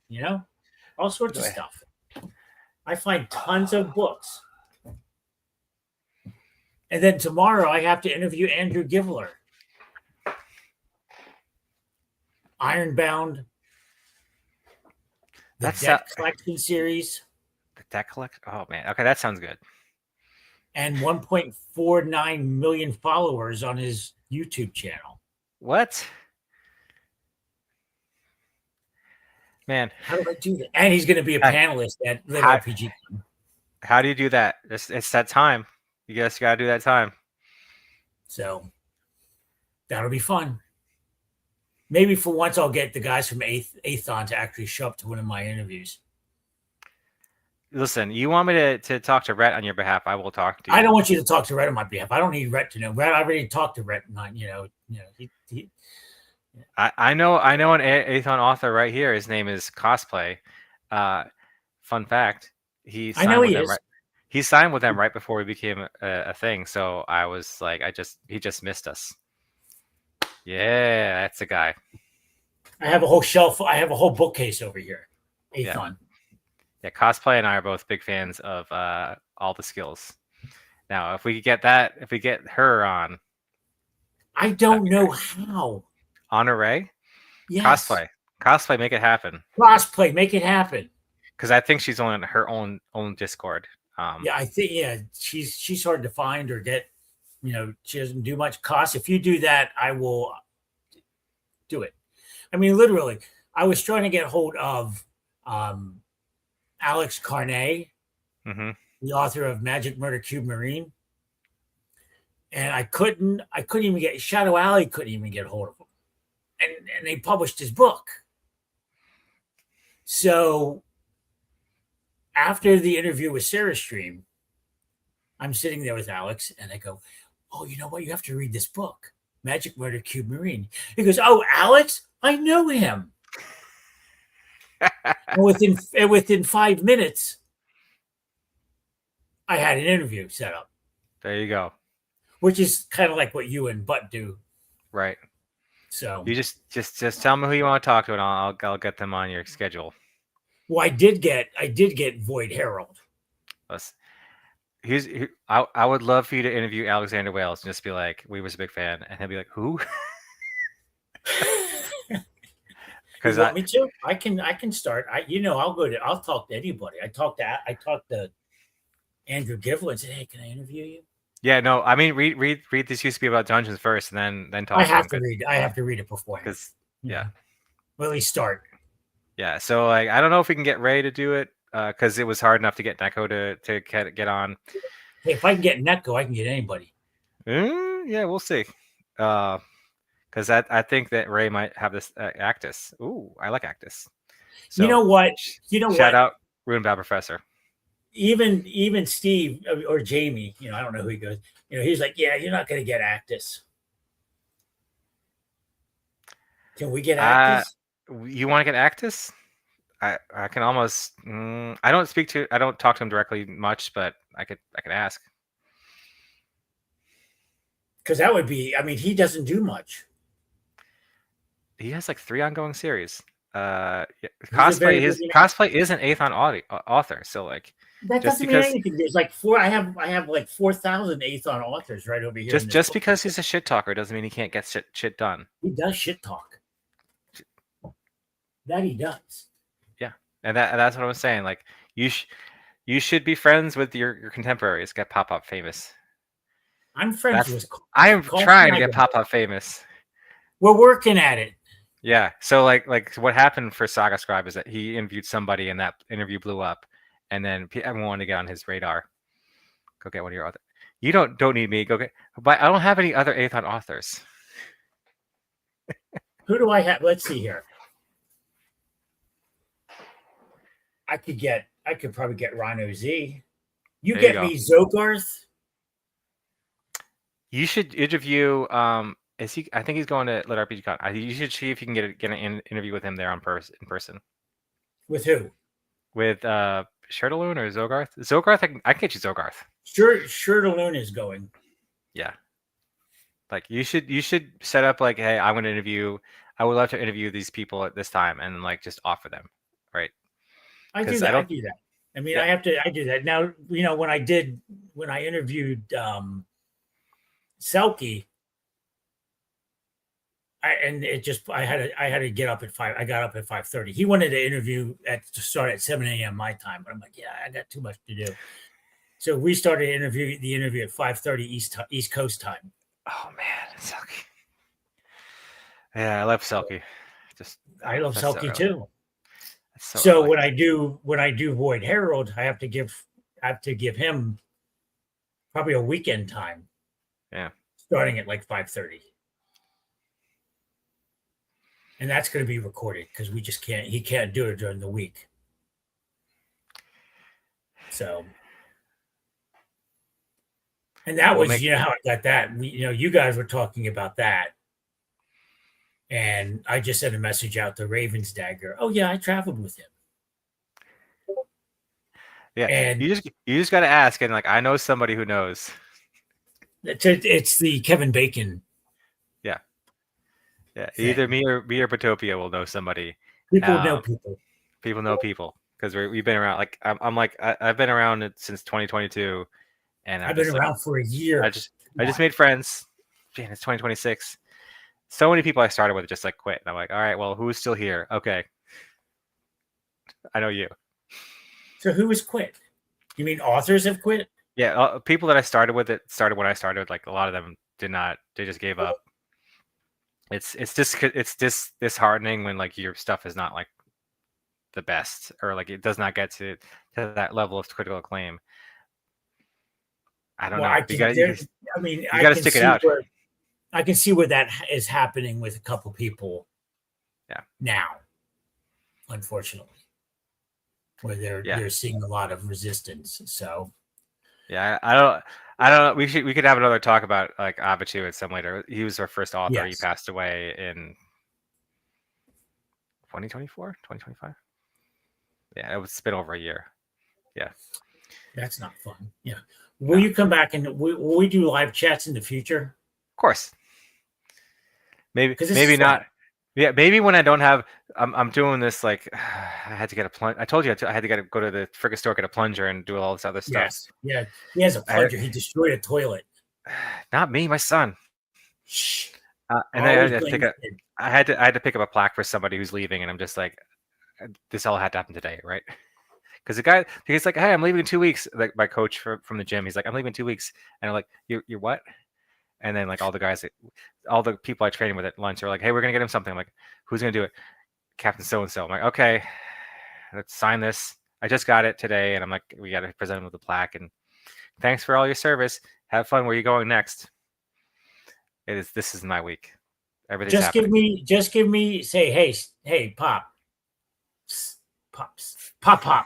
all sorts of stuff. I find tons of books. And then tomorrow I have to interview Andrew Givler. Ironbound. The Deck Collection series. The Deck Collection? Oh, man. Okay, that sounds good. And 1.49 million followers on his YouTube channel. What? Man, How do I do that? And he's going to be a Hey, panelist at how LitRPG. how do you do that? It's that time. You guys got to do that time. So that'll be fun. Maybe for once I'll get the guys from Athon to actually show up to one of my interviews. Listen, you want me to talk to Rhett on your behalf? I will talk to I you. don't want you to talk to Rhett on my behalf. I don't need Rhett to know. Rhett, I already talked to Rhett. Not, I know an Athon author right here. His name is Cosplay. Fun fact: he I know signed with he them is. right. He signed with them right before we became a thing. So I was like, he just missed us. Yeah, that's the guy. I have a whole shelf. I have a whole bookcase over here. Yeah, Athon. yeah. Cosplay and I are both big fans of all the skills. Now, if we could get that, if we get her on, I that'd don't be know great. how. Honore, Yes. cosplay, make it happen. Crossplay. Make it happen. Because I think she's on her own Discord. Yeah, I think she's hard to find or get. She doesn't do much cost. If you do that, I will do it. I mean, literally, I was trying to get hold of Alex Carnet, hmm the author of Magic Murder Cube Marine, and I couldn't even get Shadow Alley couldn't even get hold of him, and they published his book. So after the interview with Sarah Stream, I'm sitting there with Alex, and I go, "Oh, you know what? You have to read this book, Magic Murder Cube Marine." He goes, "Oh, Alex, I know him." And within 5 minutes, I had an interview set up, There you go. which is kind of like what you and Butt do. Right. So, You just tell me who you want to talk to, and I'll get them on your schedule. well, I did get Void Herald. Let's, I would love for you to interview Alexander Wales and just be like, we was a big fan, and he'll be like, who? You Because want me to? I can start. I'll talk to anybody. I talked to Andrew Givlin and said, "Hey, can I interview you?" yeah, no, I mean, read this used to be about dungeons first, and then I talk to have him. to read. I have to read it beforehand. Because yeah, Well, at least start. yeah. So like, I don't know if we can get Ray to do it because it was hard enough to get Neko to get on. Hey, if I can get Netco, I can get anybody. Yeah, we'll see. Because I think that Ray might have this Actus. Ooh, I like Actus. So You know what? You know shout what? out Runebound Professor. Even Steve or Jamie, I don't know who he goes. He's like, "Yeah, you're not going to get Actus. Can we get Actus?" You want to get Actus? I can almost. I don't talk to him directly much, but I could ask. Because that would be. I mean, he doesn't do much. He has like 3 ongoing series. Yeah, He's a very busy man. cosplay is an Athon author, so like That just doesn't mean because anything. There's like four. I have like 4,000 Athon authors right over here. just because he's a shit talker doesn't mean he can't get shit done. He does shit talk. That he does. Yeah, and that's what I was saying. Like you should be friends with your contemporaries. Get PopPop famous. I'm friends with. I am trying to get PopPop famous. We're working at it. Yeah. So like what happened for Saga Scribe is that he interviewed somebody and that interview blew up, and then everyone wanted to get on his radar. Go get one of your authors. You don't need me. Go get. But I don't have any other Athon authors. Who do I have? Let's see here. I could probably get Rhino Z. You There get you me Zogarth. You should interview. Is he? I think he's going to LitRPG Con. You should see if you can get an interview with him there in person. With who? With Shirtaloon or Zogarth? Zogarth, I can get you Zogarth. Sure, Shirtaloon is going. Yeah. Like you should set up like, hey, I want to interview. I would love to interview these people at this time, and like just offer them, right? I do that. I do that. I mean, yeah. I do that now. When I interviewed Selkie, I had to get up at 5. I got up at 5:30. He wanted to to start at 7 a.m. my time, but I'm like, yeah, I got too much to do. So we started the interview at 5:30 East Coast time. Oh man, Selkie. Yeah, I love Selkie. I love Selkie too. so So early. when I do Void Herald, I have to give him probably a weekend time, Yeah. starting at like 5:30. And that's going to be recorded because we just can't. He can't do it during the week. So, and that We'll was, make. you know, how I got that. You guys were talking about that, and I just sent a message out to Ravens Dagger. Oh yeah, I traveled with him, Yeah. and You just got to ask, and like I know somebody who knows. it's the Kevin Bacon. Yeah. Yeah. Either Thing. me or Potopia will know somebody. People know Um, people. People know people because we've been around. Like I'm like I've been around it since 2022, and I'm I've been just like around for a I year. just Come I on. just made friends. Man, it's 2026. So many people I started with just like quit, and I'm like, all right, well, who's still here? Okay, I know you. So who has quit? You mean authors have quit? Yeah, people that I started with that started when I started. Like a lot of them did not. They just gave up. It's disheartening when like your stuff is not like the best or like it does not get to that level of critical acclaim. I don't Well, know. I can. There, I mean, You got to stick it out. I can see where that is happening with a couple people. Yeah. Now, unfortunately, where Yeah. they're seeing a lot of resistance. So Yeah. I don't know. We could have another talk about like Abitu at some later. He was our first author. He yes, passed away in 2024, 2025. Yeah, it's been over a year. Yeah. Of that's not fun. Yeah. Will No. you come back and will we do live chats in the future? course. Because this is Maybe fun. not. Yeah, maybe when I don't have, I'm doing this like I had to get a plunge. I told you I had to go to the frickin' store, get a plunger, and do all this other stuff. Yes. Yeah. He has a I, plunger. He destroyed a toilet. not me, my son. Shh. And then Always blame the kid. I had to pick up a plaque for somebody who's leaving, and I'm just like, this all had to happen today, right? Because he's like, hey, I'm leaving in 2 weeks. Like my coach from the gym, he's like, I'm leaving in 2 weeks, and I'm like, you're what? And then like all the people I train with at lunch are like, hey, we're gonna get him something. I'm like, who's gonna do it? Captain so and so. I'm like, okay, let's sign this. I just got it today, and I'm like, we got to present him with a plaque. And thanks for all your service. Have fun. Where are you going next? This is my week. Everything's happening. Just give me, say, hey, pop. Pops. Pop. God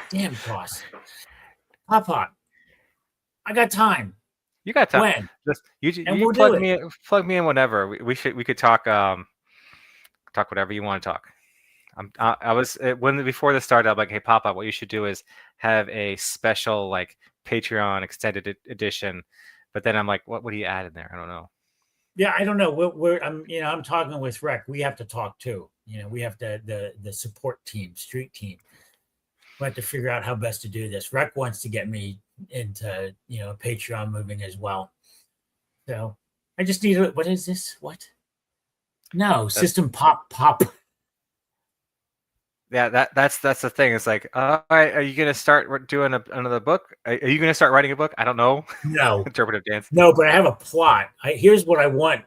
damn, boss. Pop. I got time. You got time. When? Just And you we'll do it. plug me in whenever. We could talk talk whatever you want to talk. I was when before this started. I'm like, hey, PopPop, what you should do is have a special like Patreon extended edition. But then I'm like, what would he add in there? I don't know. Yeah, I don't know. I'm talking with Rec. We have to talk too. We have the support team, street team. We have to figure out how best to do this. Rec wants to get me into Patreon moving as well. So I just need what is this? What? No, system pop. Yeah, that's the thing. It's like, all right, are you gonna start doing another book? Are you gonna start writing a book? I don't know. No, Interpretive dance. no, but I have a plot. Here's what I want.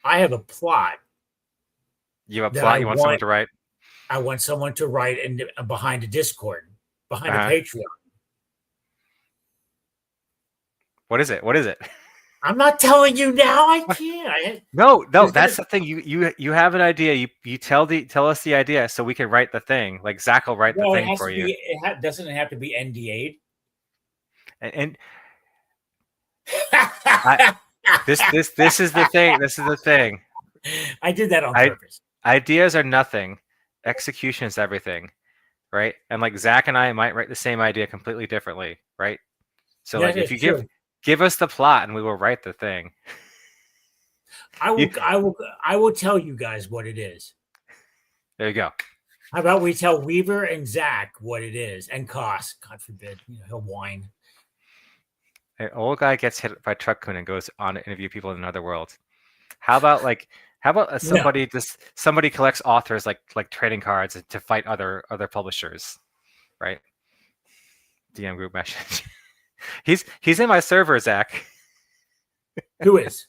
I have a plot. You have a that plot you want someone to write? I want someone to write and behind a Discord, behind a Uh-huh. Patreon. What is it? What is it? I'm not telling you now. I can't. No, that's the thing. You have an idea. You tell us the idea so we can write the thing. Like Zach will write the Well, it thing has for to you. be. Doesn't it have to be NDA'd? And this is the thing. This is the thing. I did that on purpose. Ideas are nothing. Execution is everything, right? And like Zach and I might write the same idea completely differently, right? So like if you give us the plot and we will write the thing. I will tell you guys what it is. There you go. How about we tell Weaver and Zach what it is and Koss, God forbid, he'll whine. An old guy gets hit by truck and goes on to interview people in another world. How about somebody collects authors like trading cards to fight other publishers, right? DM group message. He's in my server, Zach. Who is?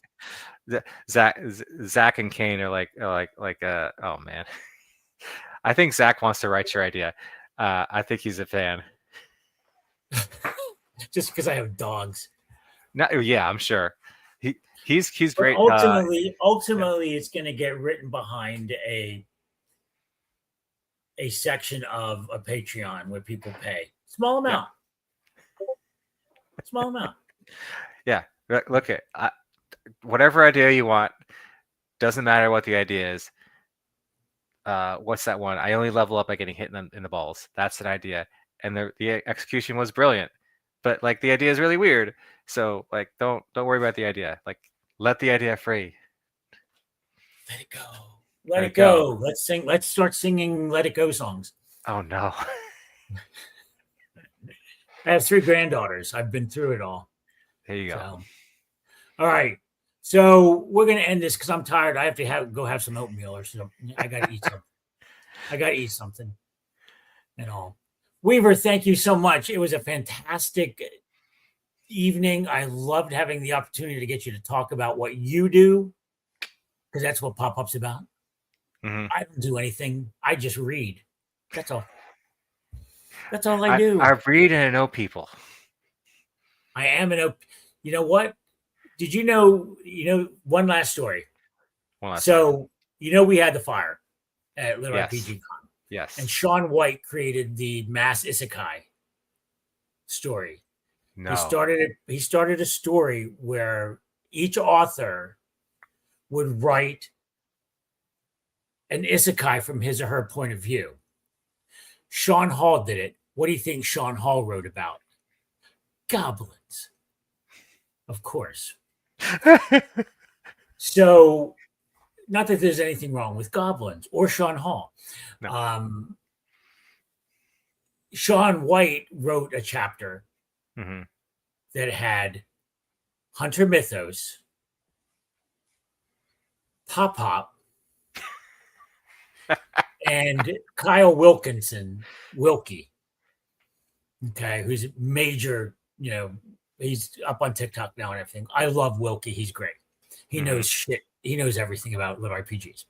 Zach and Kane are like oh man. I think Zach wants to write your idea. I think he's a fan. Just because I have dogs. Yeah, I'm sure. He's But great. ultimately, it's going to get written behind a section of a Patreon where people pay small amount. Small amount. Yeah, look at whatever idea you want. Doesn't matter what the idea is. What's that one? I only level up by getting hit in the balls. That's an idea, and the execution was brilliant. But like the idea is really weird. So like don't worry about the idea. Like let the idea free. Let it go. Let it go. Let's sing. Let's start singing "Let It Go" songs. Oh no. I have 3 granddaughters. I've been through it all. There you go. So, all right. So we're gonna end this because I'm tired. I have to go have some oatmeal or something. I gotta eat something. I gotta eat something. And all. Weaver, thank you so much. It was a fantastic evening. I loved having the opportunity to get you to talk about what you do, because that's what PopPop's about. Mm-hmm. I don't do anything. I just read. That's all. That's all I do. I read and I know people. I am you know what? Did you know, one last story. We had the fire at LitRPG Con. Yes. And Sean White created the mass isekai story. No. He started a story where each author would write an isekai from his or her point of view. Sean Hall did it. What do you think Sean Hall wrote about? Goblins. Of course. So, not that there's anything wrong with goblins or Sean Hall. No. Sean White wrote a chapter that had Hunter Mythos, PopPop, and Kyle Wilkie, okay, who's a major, he's up on TikTok now and everything. I love Wilkie. He's great. He knows shit. He knows everything about LitRPGs.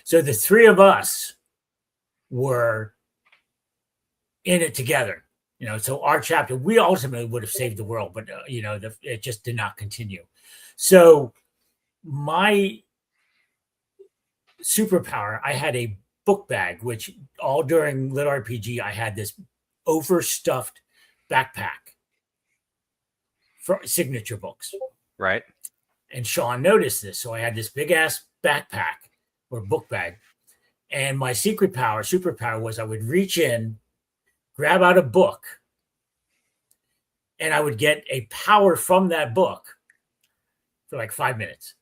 So the 3 of us were in it together. So our chapter, we ultimately would have saved the world, but, it just did not continue. So my superpower, I had a book bag, which all during LitRPG, I had this overstuffed backpack for signature books. Right. And Sean noticed this. So I had this big ass backpack or book bag. And my superpower was I would reach in, grab out a book, and I would get a power from that book for like 5 minutes.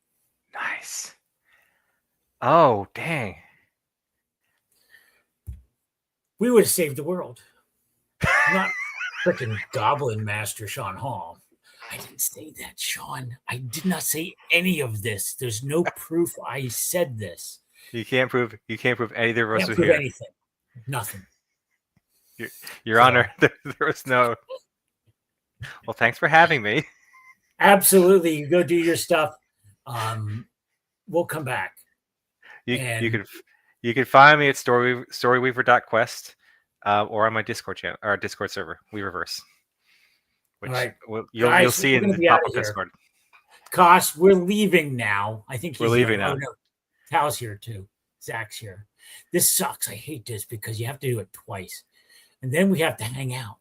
Nice. Oh, dang. We would have saved the world. Not freaking Goblin Master Sean Hall. I didn't say that, Sean. I did not say any of this. There's no proof I said this. You can't prove either of us were prove here. Anything. Nothing. Your Honor, there was no. Well, thanks for having me. Absolutely. You go do your stuff. We'll come back. You could find me at storyweaver.quest or on my Discord channel or Discord server, Weaververse. Which right. you'll see in the PopPop Discord. Kosh, we're leaving now. I think we're leaving now. Oh, no. Tal's here too. Zach's here. This sucks. I hate this because you have to do it twice. And then we have to hang out.